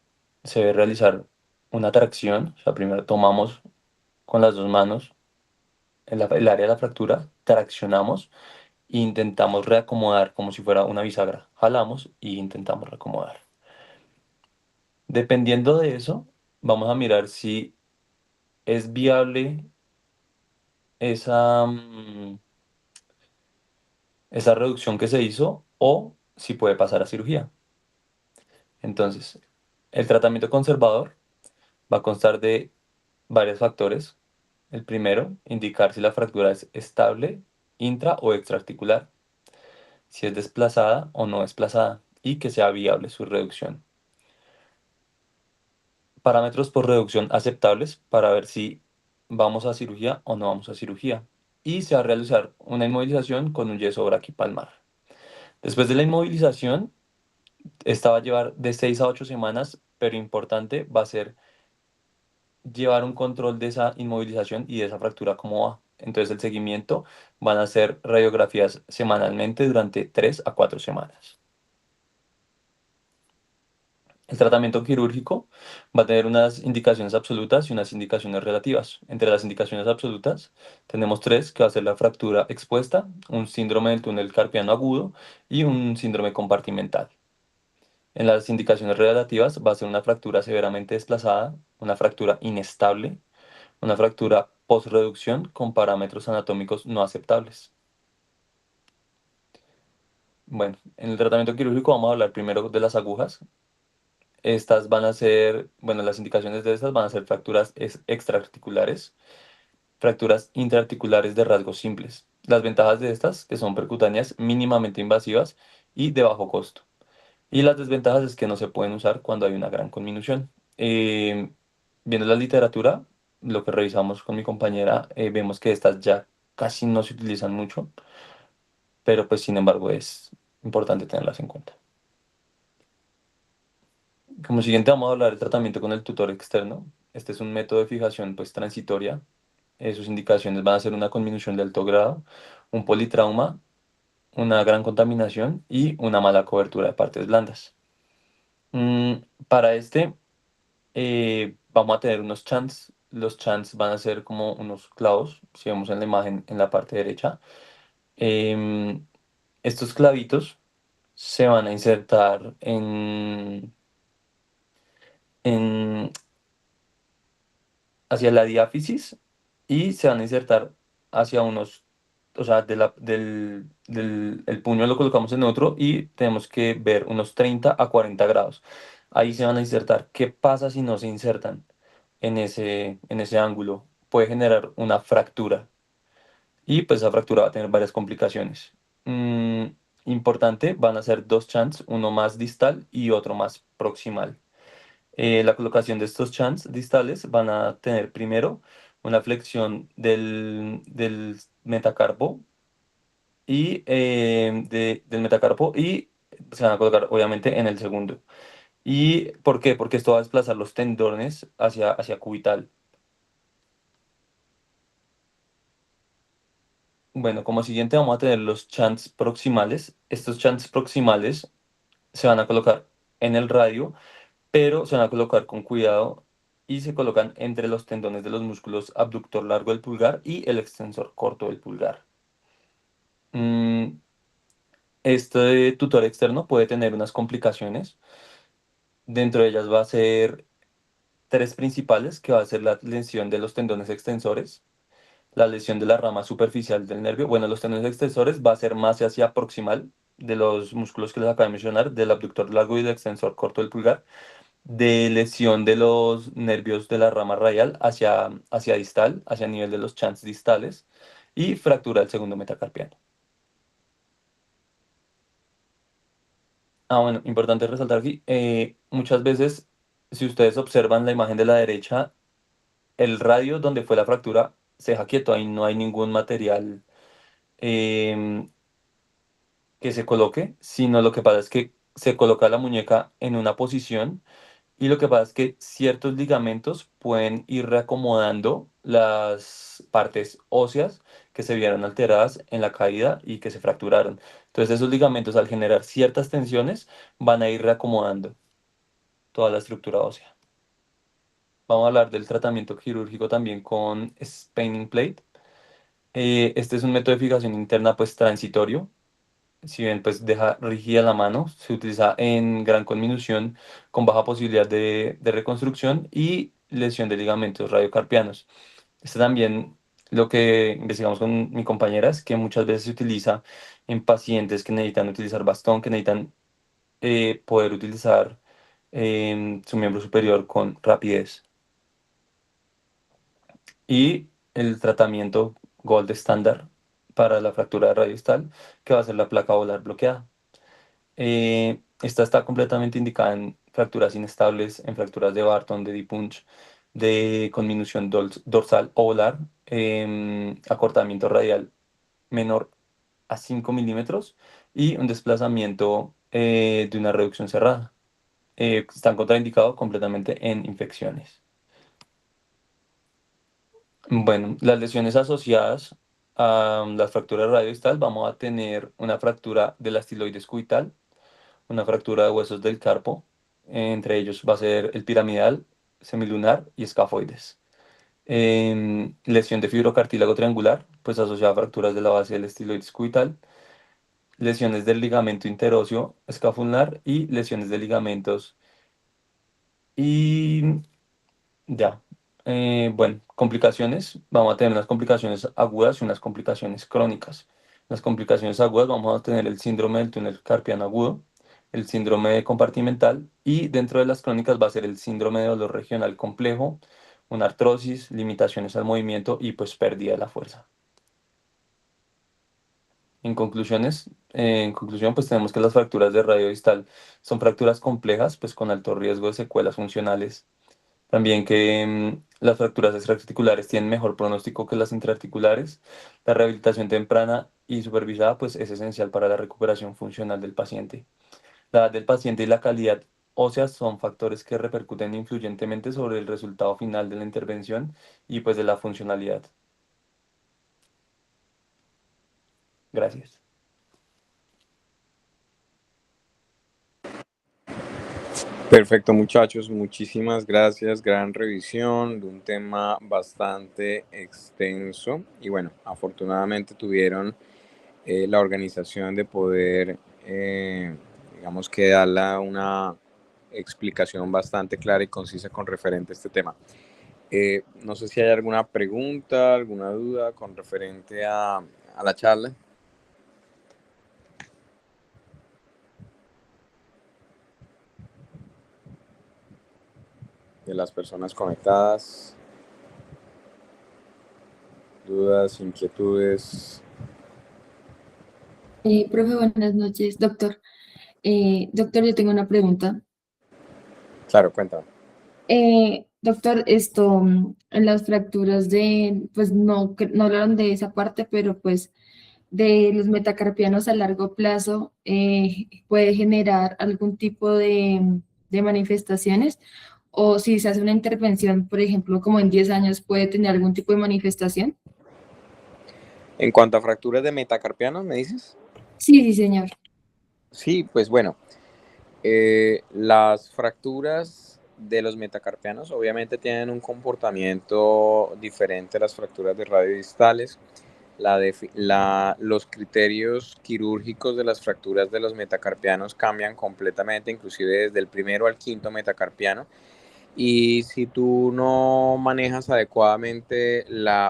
se debe realizar una tracción, o sea, primero tomamos con las dos manos el área de la fractura, traccionamos e intentamos reacomodar como si fuera una bisagra. Jalamos y intentamos reacomodar. Dependiendo de eso, vamos a mirar si es viable esa, esa reducción que se hizo o si puede pasar a cirugía. Entonces, el tratamiento conservador va a constar de varios factores. El primero, indicar si la fractura es estable, intra o extraarticular, si es desplazada o no desplazada y que sea viable su reducción. Parámetros por reducción aceptables para ver si vamos a cirugía o no vamos a cirugía. Y se va a realizar una inmovilización con un yeso braquipalmar. Después de la inmovilización, esta va a llevar de 6 a 8 semanas, pero importante va a ser llevar un control de esa inmovilización y de esa fractura cómo va. Entonces el seguimiento van a ser radiografías semanalmente durante 3 a 4 semanas. El tratamiento quirúrgico va a tener unas indicaciones absolutas y unas indicaciones relativas. Entre las indicaciones absolutas tenemos tres, que va a ser la fractura expuesta, un síndrome del túnel carpiano agudo y un síndrome compartimental. En las indicaciones relativas va a ser una fractura severamente desplazada, una fractura inestable, una fractura postreducción con parámetros anatómicos no aceptables. Bueno, en el tratamiento quirúrgico vamos a hablar primero de las agujas. Estas van a ser, bueno, las indicaciones de estas van a ser fracturas extraarticulares, fracturas intraarticulares de rasgos simples. Las ventajas de estas, que son percutáneas mínimamente invasivas y de bajo costo. Y las desventajas es que no se pueden usar cuando hay una gran conminución. Viendo la literatura, lo que revisamos con mi compañera, vemos que estas ya casi no se utilizan mucho, pero pues sin embargo es importante tenerlas en cuenta. Como siguiente vamos a hablar del tratamiento con el tutor externo. Este es un método de fijación pues transitoria. Sus indicaciones van a ser una conminución de alto grado, un politrauma, una gran contaminación y una mala cobertura de partes blandas. Mm, para este vamos a tener unos chants. Los chants van a ser como unos clavos, si vemos en la imagen en la parte derecha. Em, Estos clavitos se van a insertar en, hacia la diáfisis y se van a insertar hacia unos, o sea, el puño lo colocamos en otro y tenemos que ver unos 30 a 40 grados. Ahí se van a insertar. ¿Qué pasa si no se insertan en ese ángulo? Puede generar una fractura y pues esa fractura va a tener varias complicaciones. Mm, Importante, van a ser dos chants, uno más distal y otro más proximal. La colocación de estos chants distales van a tener primero una flexión del metacarpo del metacarpo y se van a colocar obviamente en el segundo. ¿Y por qué? Porque esto va a desplazar los tendones hacia cubital. Bueno, como siguiente vamos a tener los chants proximales. Estos chants proximales se van a colocar en el radio, pero se van a colocar con cuidado y se colocan entre los tendones de los músculos abductor largo del pulgar y el extensor corto del pulgar. Mm, este tutor externo puede tener unas complicaciones. Dentro de ellas va a ser tres principales, que va a ser la lesión de los tendones extensores, la lesión de la rama superficial del nervio. Bueno, los tendones extensores va a ser más hacia proximal de los músculos que les acabo de mencionar, del abductor largo y del extensor corto del pulgar, de lesión de los nervios de la rama radial hacia distal, hacia el nivel de los chants distales, y fractura del segundo metacarpiano. Ah, bueno, importante resaltar aquí, muchas veces, si ustedes observan la imagen de la derecha, el radio donde fue la fractura se deja quieto, ahí no hay ningún material em, que se coloque, sino lo que pasa es que se coloca la muñeca en una posición y lo que pasa es que ciertos ligamentos pueden ir reacomodando las partes óseas que se vieron alteradas en la caída y que se fracturaron. Entonces esos ligamentos al generar ciertas tensiones van a ir reacomodando toda la estructura ósea. Vamos a hablar del tratamiento quirúrgico también con spinning plate. Este es un método de fijación interna pues transitorio. Si bien pues deja rígida la mano, se utiliza en gran conminución con baja posibilidad de reconstrucción y lesión de ligamentos radiocarpianos. Este también lo que investigamos con mi compañera es que muchas veces se utiliza en pacientes que necesitan utilizar bastón, que necesitan poder utilizar su miembro superior con rapidez. Y el tratamiento gold estándar para la fractura radiostal, que va a ser la placa volar bloqueada. Esta está completamente indicada en fracturas inestables, en fracturas de Barton, de Punch, de conminución dorsal o volar, acortamiento radial menor a 5 milímetros y un desplazamiento de una reducción cerrada. Están contraindicados completamente en infecciones. Bueno, las lesiones asociadas a las fracturas radiodistal, vamos a tener una fractura del astiloides cubital, una fractura de huesos del carpo, entre ellos va a ser el piramidal, semilunar y escafoides. Lesión de fibrocartílago triangular, pues asociada a fracturas de la base del estiloides cubital, lesiones del ligamento interóseo escapular y lesiones de ligamentos y ya. Bueno, complicaciones. Vamos a tener unas complicaciones agudas y unas complicaciones crónicas. Las complicaciones agudas vamos a tener el síndrome del túnel carpiano agudo, el síndrome compartimental y dentro de las crónicas va a ser el síndrome de dolor regional complejo, una artrosis, limitaciones al movimiento y pues pérdida de la fuerza. En conclusión, pues tenemos que las fracturas de radio distal son fracturas complejas, pues con alto riesgo de secuelas funcionales. También que las fracturas extraarticulares tienen mejor pronóstico que las intraarticulares. La rehabilitación temprana y supervisada pues es esencial para la recuperación funcional del paciente. La edad del paciente y la calidad ósea son factores que repercuten influyentemente sobre el resultado final de la intervención y pues de la funcionalidad. Gracias. Perfecto, muchachos, muchísimas gracias. Gran revisión de un tema bastante extenso y bueno, afortunadamente tuvieron la organización de poder, digamos que darle una explicación bastante clara y concisa con referente a este tema. No sé si hay alguna pregunta, alguna duda con referente a la charla. De las personas conectadas, dudas, inquietudes. Profe, buenas noches, doctor. Doctor, yo tengo una pregunta. Claro, cuéntame. Doctor, en las fracturas pues no hablaron de esa parte, pero pues de los metacarpianos a largo plazo, ¿puede generar algún tipo de manifestaciones? O si se hace una intervención, por ejemplo, como en 10 años, ¿puede tener algún tipo de manifestación? En cuanto a fracturas de metacarpianos, ¿me dices? Sí, sí, señor. Sí, pues bueno, las fracturas de los metacarpianos obviamente tienen un comportamiento diferente a las fracturas de radiodistales. Los criterios quirúrgicos de las fracturas de los metacarpianos cambian completamente, inclusive desde el primero al quinto metacarpiano. Y si tú no manejas adecuadamente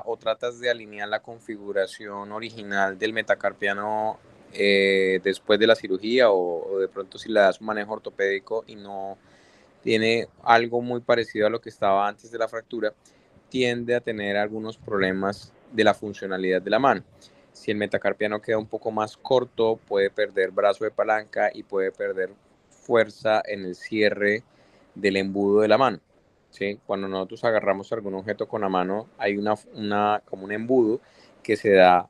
o tratas de alinear la configuración original del metacarpiano después de la cirugía o de pronto si le das un manejo ortopédico y no tiene algo muy parecido a lo que estaba antes de la fractura, tiende a tener algunos problemas de la funcionalidad de la mano. Si el metacarpiano queda un poco más corto, puede perder brazo de palanca y puede perder fuerza en el cierre del embudo de la mano. ¿Sí? Cuando nosotros agarramos algún objeto con la mano, hay como un embudo que se da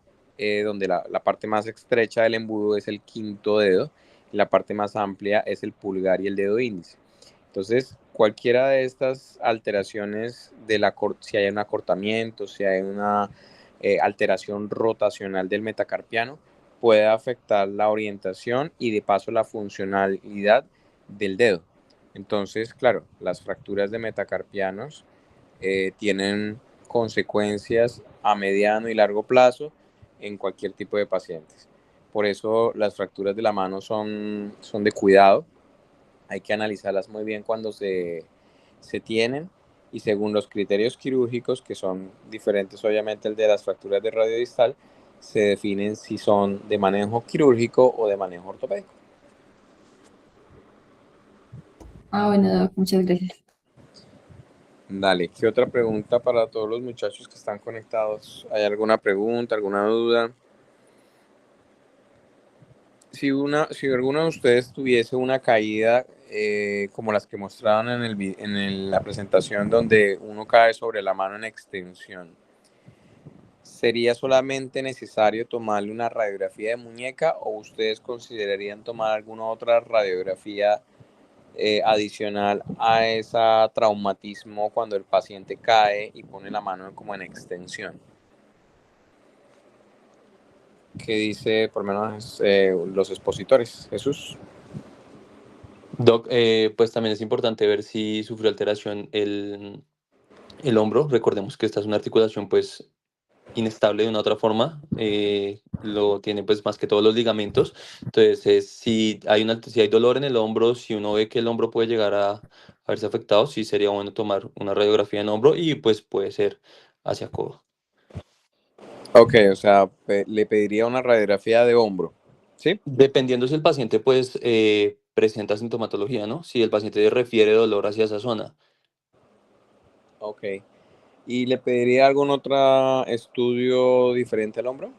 donde la parte más estrecha del embudo es el quinto dedo y la parte más amplia es el pulgar y el dedo índice. Entonces, cualquiera de estas alteraciones, si hay un acortamiento, si hay una alteración rotacional del metacarpiano, puede afectar la orientación y de paso la funcionalidad del dedo. Entonces, claro, las fracturas de metacarpianos tienen consecuencias a mediano y largo plazo en cualquier tipo de pacientes. Por eso las fracturas de la mano son de cuidado. Hay que analizarlas muy bien cuando se tienen, y según los criterios quirúrgicos, que son diferentes obviamente el de las fracturas de radio distal, se definen si son de manejo quirúrgico o de manejo ortopédico. Bueno, Doc, muchas gracias. Dale, ¿qué otra pregunta para todos los muchachos que están conectados? ¿Hay alguna pregunta, alguna duda? Si alguno de ustedes tuviese una caída como las que mostraron en la presentación, donde uno cae sobre la mano en extensión, ¿sería solamente necesario tomarle una radiografía de muñeca, o ustedes considerarían tomar alguna otra radiografía adicional a ese traumatismo cuando el paciente cae y pone la mano como en extensión? ¿Qué dice por lo menos los expositores? Jesús. Doc, pues también es importante ver si sufrió alteración el hombro. Recordemos que esta es una articulación pues inestable de una otra forma, lo tiene pues más que todos los ligamentos. Entonces, si hay dolor en el hombro, si uno ve que el hombro puede llegar a verse afectado, sí sería bueno tomar una radiografía en hombro, y pues puede ser hacia codo. Ok, o sea, le pediría una radiografía de hombro, ¿sí? Dependiendo si el paciente pues presenta sintomatología, ¿no? Si el paciente refiere dolor hacia esa zona. Ok. ¿Y le pediría algún otro estudio diferente al hombro?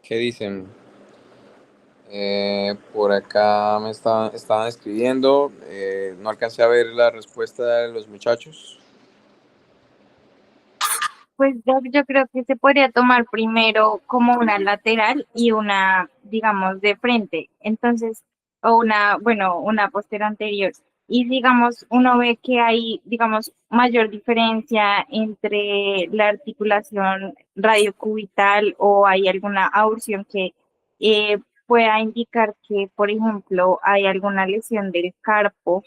¿Qué dicen? Por acá me estaban escribiendo. No alcancé a ver la respuesta de los muchachos. Pues yo creo que se podría tomar primero como una lateral y una, digamos, de frente. Entonces, o una, bueno, una posterior anterior. Y digamos, uno ve que hay, digamos, mayor diferencia entre la articulación radiocubital, o hay alguna avulsión que pueda indicar que, por ejemplo, hay alguna lesión del carpo,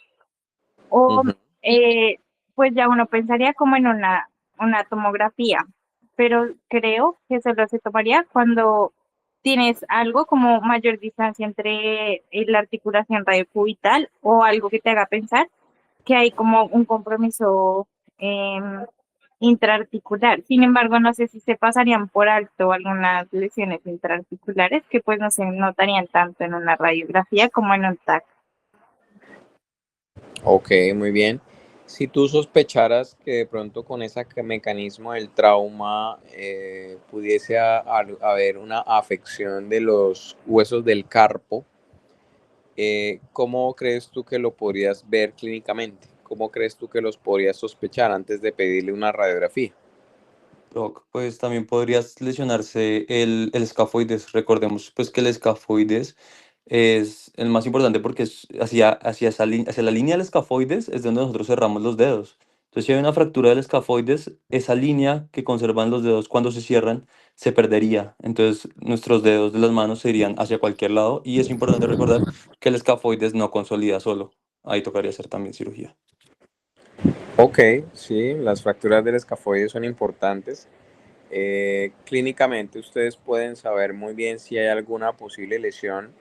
o Ujú. pues ya uno pensaría como en una tomografía, pero creo que solo se tomaría cuando tienes algo como mayor distancia entre la articulación radiocubital, o algo que te haga pensar que hay como un compromiso intraarticular. Sin embargo, no sé si se pasarían por alto algunas lesiones intraarticulares que pues no se notarían tanto en una radiografía como en un TAC. Ok, muy bien. Si tú sospecharas que de pronto con ese mecanismo del trauma pudiese haber una afección de los huesos del carpo, ¿cómo crees tú que lo podrías ver clínicamente? ¿Cómo crees tú que los podrías sospechar antes de pedirle una radiografía? Doc, pues también podrías lesionarse el escafoides. Recordemos pues que el escafoides es el más importante, porque es hacia la línea del escafoides es donde nosotros cerramos los dedos. Entonces, si hay una fractura del escafoides, esa línea que conservan los dedos cuando se cierran se perdería. Entonces, nuestros dedos de las manos se irían hacia cualquier lado, y es importante recordar que el escafoides no consolida solo. Ahí tocaría hacer también cirugía. Ok, sí, las fracturas del escafoide son importantes. Clínicamente ustedes pueden saber muy bien si hay alguna posible lesión.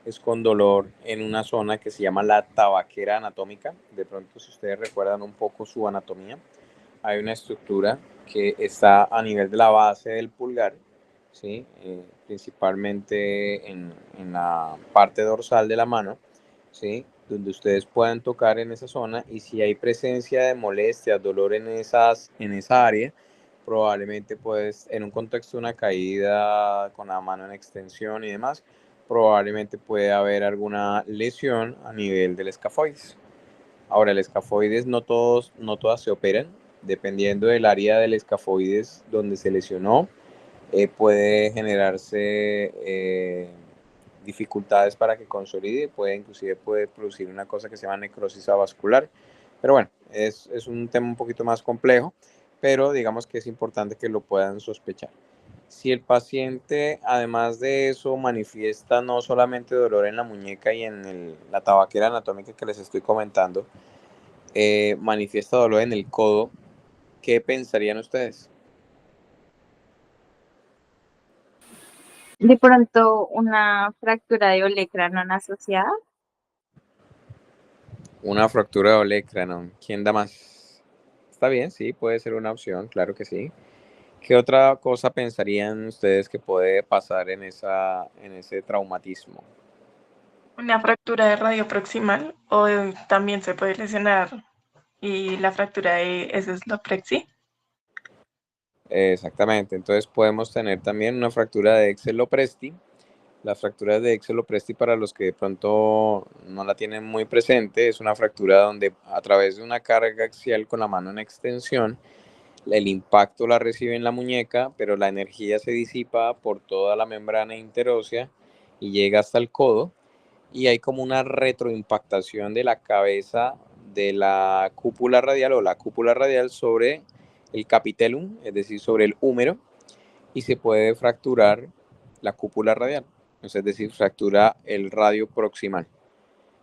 Es con dolor en una zona que se llama la tabaquera anatómica. De pronto, si ustedes recuerdan un poco su anatomía, hay una estructura que está a nivel de la base del pulgar, ¿sí? Principalmente en la parte dorsal de la mano, ¿sí? Donde ustedes puedan tocar en esa zona, y si hay presencia de molestias, dolor en esa área, probablemente pues en un contexto de una caída con la mano en extensión y demás, probablemente puede haber alguna lesión a nivel del escafoides. Ahora, el escafoides no todas se operan. Dependiendo del área del escafoides donde se lesionó, puede generarse dificultades para que consolide, inclusive puede producir una cosa que se llama necrosis avascular. Pero bueno, es un tema un poquito más complejo, pero digamos que es importante que lo puedan sospechar. Si el paciente, además de eso, manifiesta no solamente dolor en la muñeca y en la tabaquera anatómica que les estoy comentando, manifiesta dolor en el codo, ¿qué pensarían ustedes? De pronto una fractura de olecranon no asociada. Una fractura de olecranon. ¿Quién da más? Está bien, sí, puede ser una opción, claro que sí. ¿Qué otra cosa pensarían ustedes que puede pasar en ese traumatismo? Una fractura de radio proximal o también se puede lesionar y la fractura de escleroplexia. Exactamente, entonces podemos tener también una fractura de Exelopresti. Las fracturas de Exelopresti, para los que de pronto no la tienen muy presente, es una fractura donde a través de una carga axial con la mano en extensión, el impacto la recibe en la muñeca, pero la energía se disipa por toda la membrana interósea y llega hasta el codo, y hay como una retroimpactación de la cabeza de la cúpula radial o la cúpula radial sobre el capitellum, es decir, sobre el húmero, y se puede fracturar la cúpula radial, es decir, fractura el radio proximal.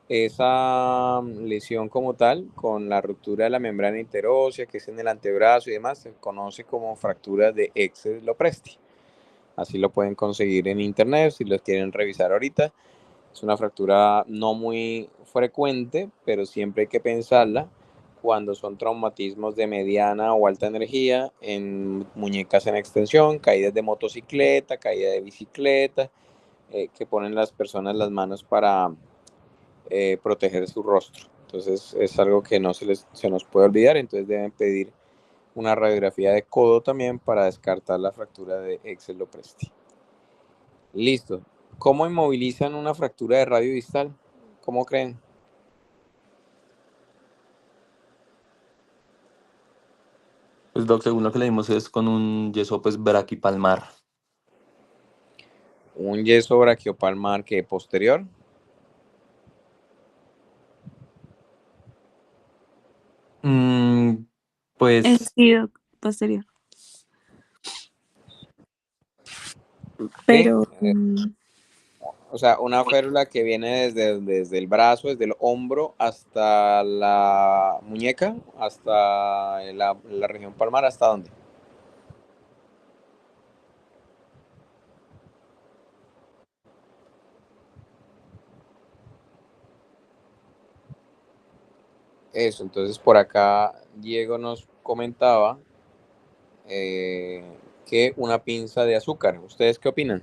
Esa lesión como tal, con la ruptura de la membrana interósea, que es en el antebrazo y demás, se conoce como fractura de Exelopresti. Así lo pueden conseguir en internet si los quieren revisar ahorita. Es una fractura no muy frecuente, pero siempre hay que pensarla cuando son traumatismos de mediana o alta energía, en muñecas en extensión, caídas de motocicleta, caída de bicicleta, que ponen las personas las manos para proteger su rostro. Entonces es algo que no se nos puede olvidar, entonces deben pedir una radiografía de codo también para descartar la fractura de Exelopresti. Listo. ¿Cómo inmovilizan una fractura de radio distal? ¿Cómo creen? Pues Doc, según lo que leímos es con un yeso pues braquipalmar. Un yeso braquiopalmar que posterior. Mm, pues El posterior. Pero O sea, una férula que viene desde el brazo, desde el hombro hasta la muñeca, hasta la región palmar, ¿hasta dónde? Eso, entonces por acá Diego nos comentaba que una pinza de azúcar. ¿Ustedes qué opinan?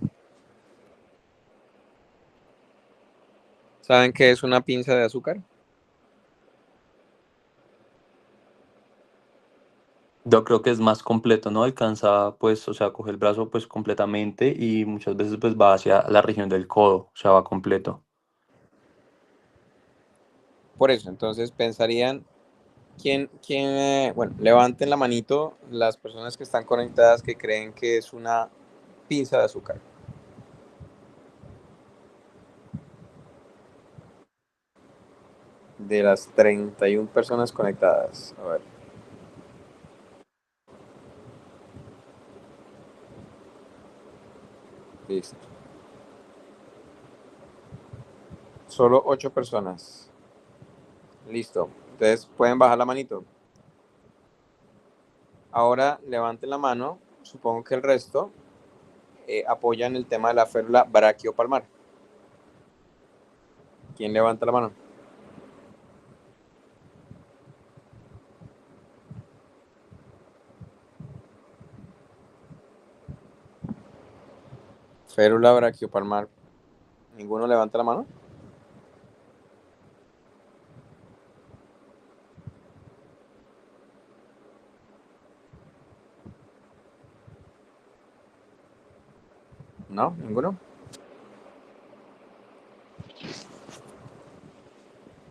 ¿Saben qué es una pinza de azúcar? yo creo que es más completo, ¿no? Alcanza pues, o sea, coge el brazo pues completamente y muchas veces pues va hacia la región del codo, o sea, va completo. Por eso, entonces pensarían, bueno, levanten la manito las personas que están conectadas que creen que es una pinza de azúcar. De las 31 personas conectadas. A ver. Listo. Solo 8 personas. Listo. Entonces pueden bajar la manito. Ahora levanten la mano. Supongo que el resto apoyan el tema de la férula braquiopalmar. ¿Quién levanta la mano? Férula braquiopalmar. ¿Ninguno levanta la mano? ¿No? ¿Ninguno?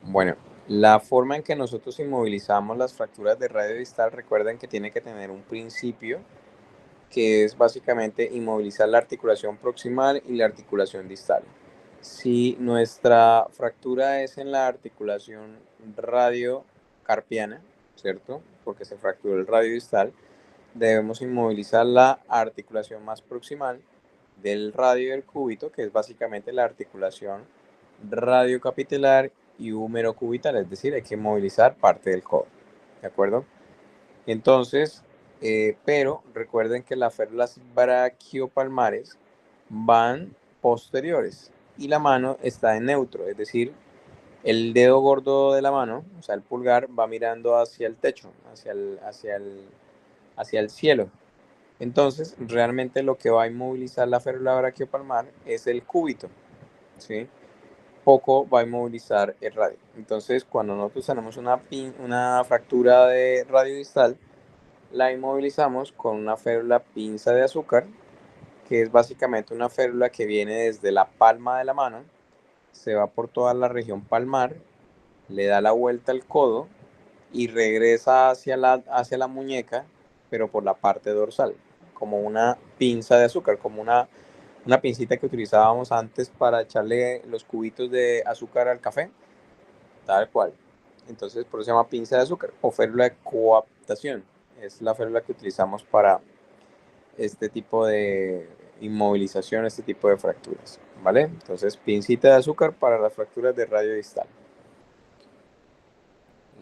Bueno, la forma en que nosotros inmovilizamos las fracturas de radio distal, recuerden que tiene que tener un principio, que es básicamente inmovilizar la articulación proximal y la articulación distal. Si nuestra fractura es en la articulación radiocarpiana, ¿cierto? Porque se fracturó el radio distal, debemos inmovilizar la articulación más proximal del radio del cúbito, que es básicamente la articulación radiocapitelar y húmero-cubital, es decir, hay que movilizar parte del codo, ¿de acuerdo? Entonces, pero recuerden que las férulas braquiopalmares van posteriores y la mano está en neutro, es decir, el dedo gordo de la mano, o sea, el pulgar, va mirando hacia el techo, hacia el cielo. Entonces, realmente lo que va a inmovilizar la férula braquiopalmar es el cúbito, ¿sí? Poco va a inmovilizar el radio. Entonces, cuando nosotros tenemos una fractura de radio distal, la inmovilizamos con una férula pinza de azúcar, que es básicamente una férula que viene desde la palma de la mano, se va por toda la región palmar, le da la vuelta al codo y regresa hacia la muñeca, pero por la parte dorsal, como una pinza de azúcar, como una pincita que utilizábamos antes para echarle los cubitos de azúcar al café, tal cual. Entonces, por eso se llama pinza de azúcar o férula de coaptación. Es la férula que utilizamos para este tipo de inmovilización, este tipo de fracturas, ¿vale? Entonces, pincita de azúcar para las fracturas de radio distal.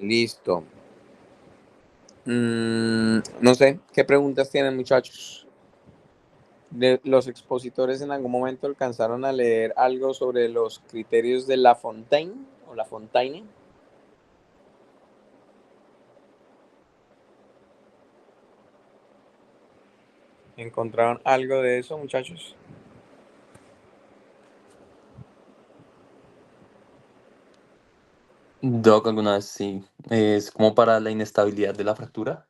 Listo. No sé, ¿qué preguntas tienen, muchachos? ¿Los expositores en algún momento alcanzaron a leer algo sobre los criterios de Lafontaine o Lafontaine? ¿Encontraron algo de eso, muchachos? Doc, alguna vez sí. Es como para la inestabilidad de la fractura.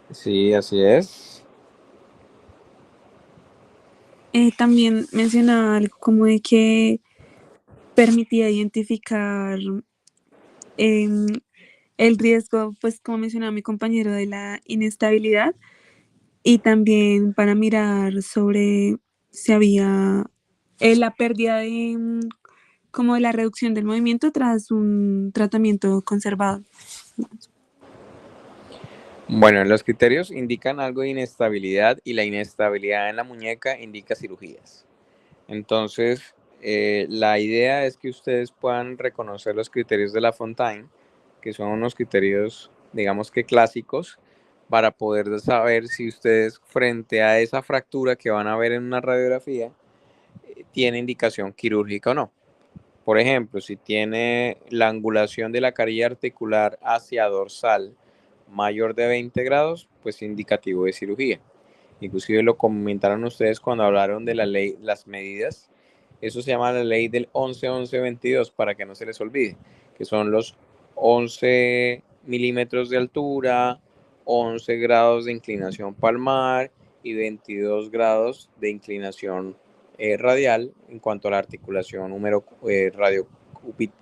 Sí, así es. También mencionaba algo como de que permitía identificar el riesgo, pues como mencionaba mi compañero, de la inestabilidad y también para mirar sobre si había la pérdida de como de la reducción del movimiento tras un tratamiento conservado. Bueno, los criterios indican algo de inestabilidad y la inestabilidad en la muñeca indica cirugías. Entonces, la idea es que ustedes puedan reconocer los criterios de Lafontaine, que son unos criterios, digamos que clásicos, para poder saber si ustedes frente a esa fractura que van a ver en una radiografía, tiene indicación quirúrgica o no. Por ejemplo, si tiene la angulación de la carilla articular hacia dorsal mayor de 20 grados, pues indicativo de cirugía. Inclusive lo comentaron ustedes cuando hablaron de la ley, las medidas. Eso se llama la ley del 11-11-22, para que no se les olvide, que son los 11 milímetros de altura, 11 grados de inclinación palmar y 22 grados de inclinación radial en cuanto a la articulación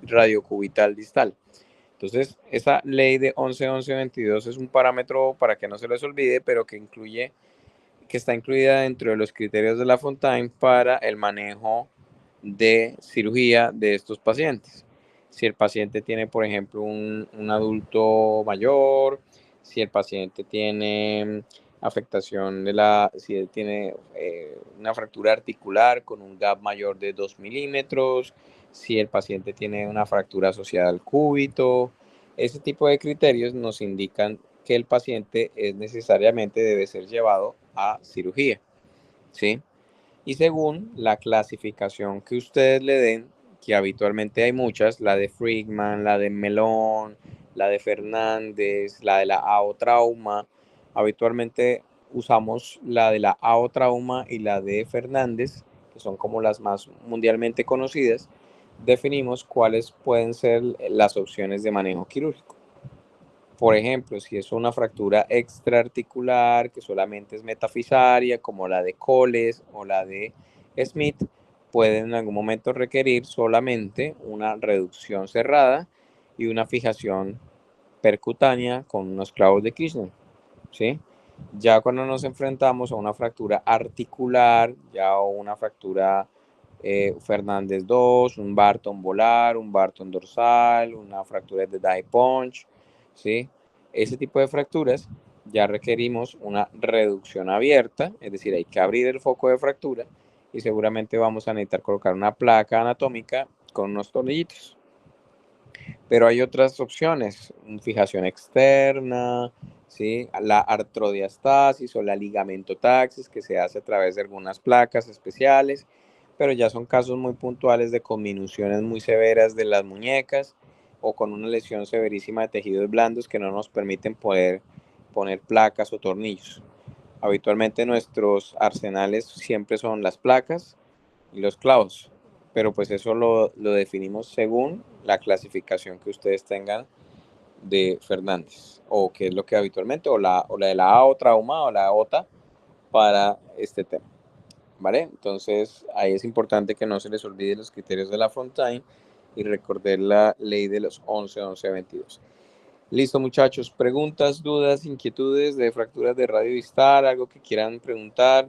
radiocubital distal. Entonces, esa ley de 11-11-22 es un parámetro para que no se les olvide, pero que está incluida dentro de los criterios de Lafontaine para el manejo de cirugía de estos pacientes. Si el paciente tiene, por ejemplo, un adulto mayor, si el paciente tiene afectación si él tiene una fractura articular con un gap mayor de 2 milímetros, si el paciente tiene una fractura asociada al cúbito, ese tipo de criterios nos indican que el paciente necesariamente debe ser llevado a cirugía, ¿sí? Y según la clasificación que ustedes le den, que habitualmente hay muchas, la de Friedman, la de Melón, la de Fernández, la de la AO Trauma, habitualmente usamos la de la AO Trauma y la de Fernández, que son como las más mundialmente conocidas, definimos cuáles pueden ser las opciones de manejo quirúrgico. Por ejemplo, si es una fractura extraarticular que solamente es metafisaria, como la de Coles o la de Smith, pueden en algún momento requerir solamente una reducción cerrada y una fijación percutánea con unos clavos de Kirchner, ¿sí? Ya cuando nos enfrentamos a una fractura articular, ya o una fractura Fernández 2, un Barton volar, un Barton dorsal, una fractura de die punch, ¿sí? Ese tipo de fracturas ya requerimos una reducción abierta, es decir, hay que abrir el foco de fractura y seguramente vamos a necesitar colocar una placa anatómica con unos tornillitos. Pero hay otras opciones, fijación externa, ¿sí? La artrodiastasis o la ligamentotaxis que se hace a través de algunas placas especiales, pero ya son casos muy puntuales de conminuciones muy severas de las muñecas o con una lesión severísima de tejidos blandos que no nos permiten poder poner placas o tornillos. Habitualmente nuestros arsenales siempre son las placas y los clavos, pero pues eso lo definimos según la clasificación que ustedes tengan de Fernández, o qué es lo que habitualmente, o la de la AO trauma o la OTA para este tema, ¿vale? Entonces ahí es importante que no se les olvide los criterios de la Fontaine y recordar la ley de los 11-11-22. Listo, muchachos, preguntas, dudas, inquietudes de fracturas de radio distal, algo que quieran preguntar.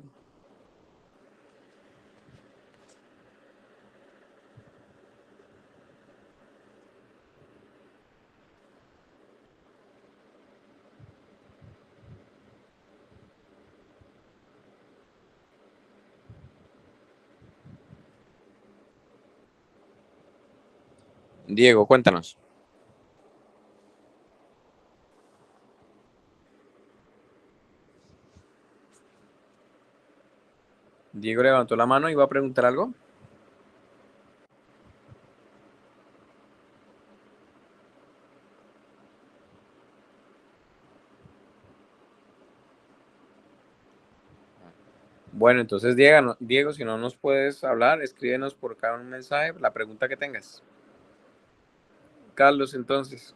Diego, cuéntanos. Diego levantó la mano y va a preguntar algo. Bueno, entonces Diego, si no nos puedes hablar, escríbenos por acá un mensaje, la pregunta que tengas. Carlos, entonces.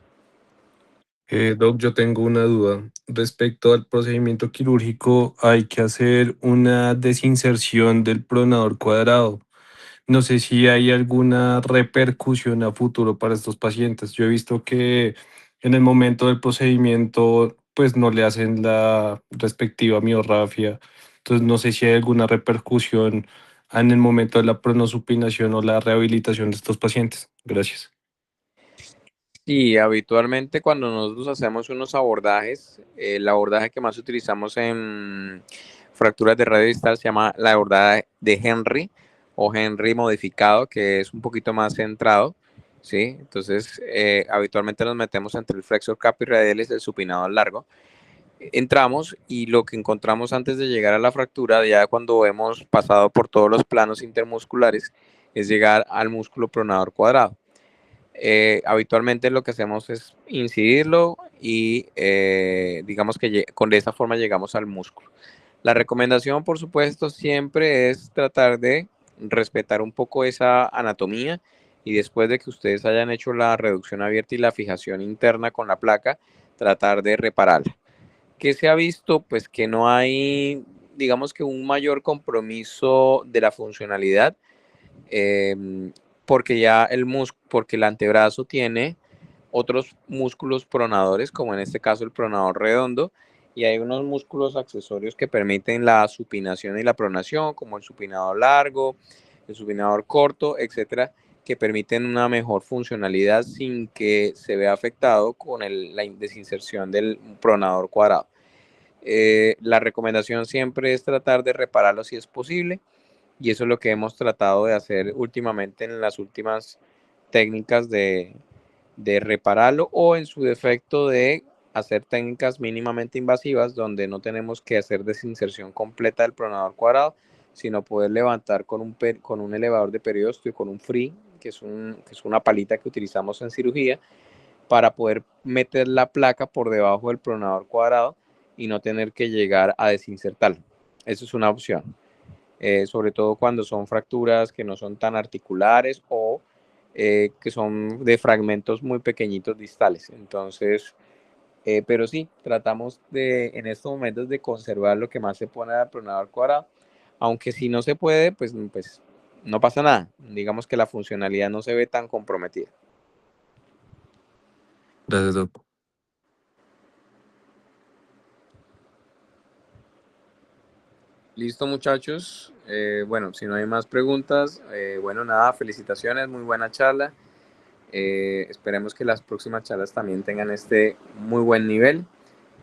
Doc, yo tengo una duda. Respecto al procedimiento quirúrgico, hay que hacer una desinserción del pronador cuadrado. No sé si hay alguna repercusión a futuro para estos pacientes. Yo he visto que en el momento del procedimiento, pues no le hacen la respectiva miorrafia. Entonces, no sé si hay alguna repercusión en el momento de la pronosupinación o la rehabilitación de estos pacientes. Gracias. Sí, habitualmente cuando nosotros hacemos unos abordajes, el abordaje que más utilizamos en fracturas de radio distal se llama el abordaje de Henry o Henry modificado, que es un poquito más centrado, ¿sí? Entonces, habitualmente nos metemos entre el flexor capiradialis y el supinado largo. Entramos y lo que encontramos antes de llegar a la fractura, ya cuando hemos pasado por todos los planos intermusculares, es llegar al músculo pronador cuadrado. Habitualmente lo que hacemos es incidirlo y digamos que de esa forma llegamos al músculo. La recomendación, por supuesto, siempre es tratar de respetar un poco esa anatomía y después de que ustedes hayan hecho la reducción abierta y la fijación interna con la placa, tratar de repararla. ¿Qué se ha visto? Pues que no hay, digamos que un mayor compromiso de la funcionalidad, porque ya porque el antebrazo tiene otros músculos pronadores, como en este caso el pronador redondo, y hay unos músculos accesorios que permiten la supinación y la pronación, como el supinador largo, el supinador corto, etcétera, que permiten una mejor funcionalidad sin que se vea afectado con la desinserción del pronador cuadrado. La recomendación siempre es tratar de repararlo si es posible, y eso es lo que hemos tratado de hacer últimamente en las últimas técnicas de repararlo, o en su defecto de hacer técnicas mínimamente invasivas donde no tenemos que hacer desinserción completa del pronador cuadrado, sino poder levantar con un elevador de periósteo y con un free, que es una palita que utilizamos en cirugía, para poder meter la placa por debajo del pronador cuadrado y no tener que llegar a desinsertarlo. Eso es una opción. Sobre todo cuando son fracturas que no son tan articulares o que son de fragmentos muy pequeñitos distales. Entonces, pero sí, tratamos en estos momentos de conservar lo que más se pone al pronador cuadrado, aunque si no se puede, pues no pasa nada. Digamos que la funcionalidad no se ve tan comprometida. Gracias, Doc. Listo, muchachos. Bueno, si no hay más preguntas, bueno, nada, felicitaciones, muy buena charla. Esperemos que las próximas charlas también tengan este muy buen nivel.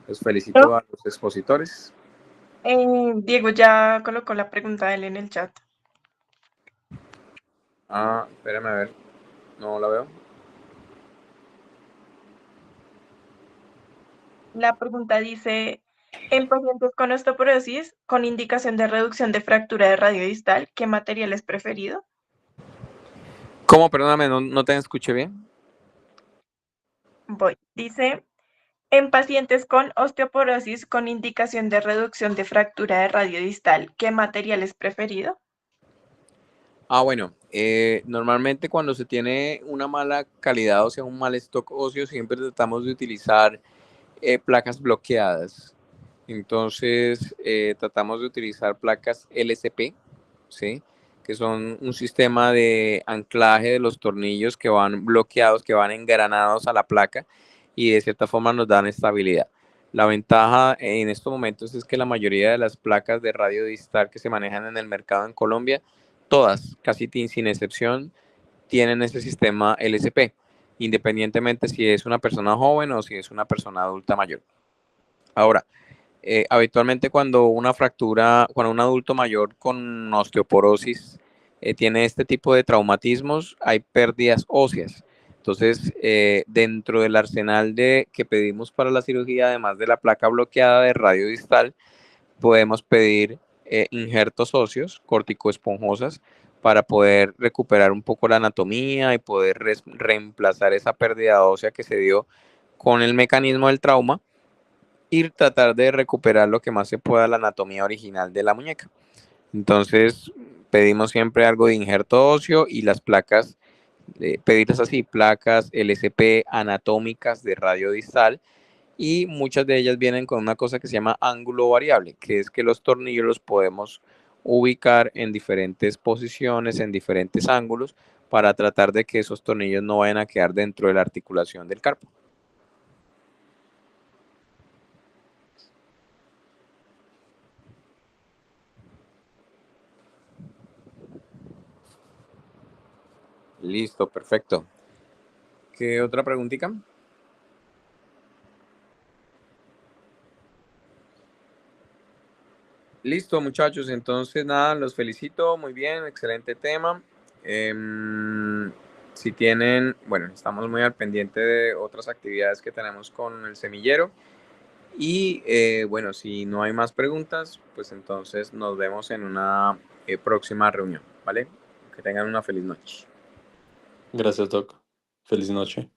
Los felicito a los expositores. Diego ya colocó la pregunta de él en el chat. Espérame a ver, no la veo. La pregunta dice, en pacientes con osteoporosis con indicación de reducción de fractura de radio distal, ¿qué material es preferido? ¿Cómo? Perdóname, no te escuché bien. Voy. Dice, en pacientes con osteoporosis con indicación de reducción de fractura de radio distal, ¿qué material es preferido? Bueno, normalmente cuando se tiene una mala calidad, o sea, un mal stock óseo, siempre tratamos de utilizar placas bloqueadas. Entonces, tratamos de utilizar placas LCP, ¿sí? Que son un sistema de anclaje de los tornillos que van bloqueados, que van engranados a la placa y de cierta forma nos dan estabilidad. La ventaja en estos momentos es que la mayoría de las placas de radio distal que se manejan en el mercado en Colombia, todas, casi sin excepción, tienen ese sistema LCP, independientemente si es una persona joven o si es una persona adulta mayor. Ahora, habitualmente cuando un adulto mayor con osteoporosis tiene este tipo de traumatismos, hay pérdidas óseas. Entonces, dentro del arsenal que pedimos para la cirugía, además de la placa bloqueada de radio distal, podemos pedir injertos óseos, corticoesponjosas, para poder recuperar un poco la anatomía y poder reemplazar esa pérdida ósea que se dio con el mecanismo del trauma y tratar de recuperar lo que más se pueda la anatomía original de la muñeca. Entonces, pedimos siempre algo de injerto óseo y las placas, pedirlas así, placas LCP anatómicas de radio distal, y muchas de ellas vienen con una cosa que se llama ángulo variable, que es que los tornillos los podemos ubicar en diferentes posiciones, en diferentes ángulos, para tratar de que esos tornillos no vayan a quedar dentro de la articulación del carpo. Listo, perfecto. ¿Qué otra preguntita? Listo, muchachos. Entonces, nada, los felicito. Muy bien, excelente tema. Si tienen, bueno, estamos muy al pendiente de otras actividades que tenemos con el semillero. Y bueno, si no hay más preguntas, pues entonces nos vemos en una próxima reunión, ¿vale? Que tengan una feliz noche. Gracias, Doc. Feliz noche.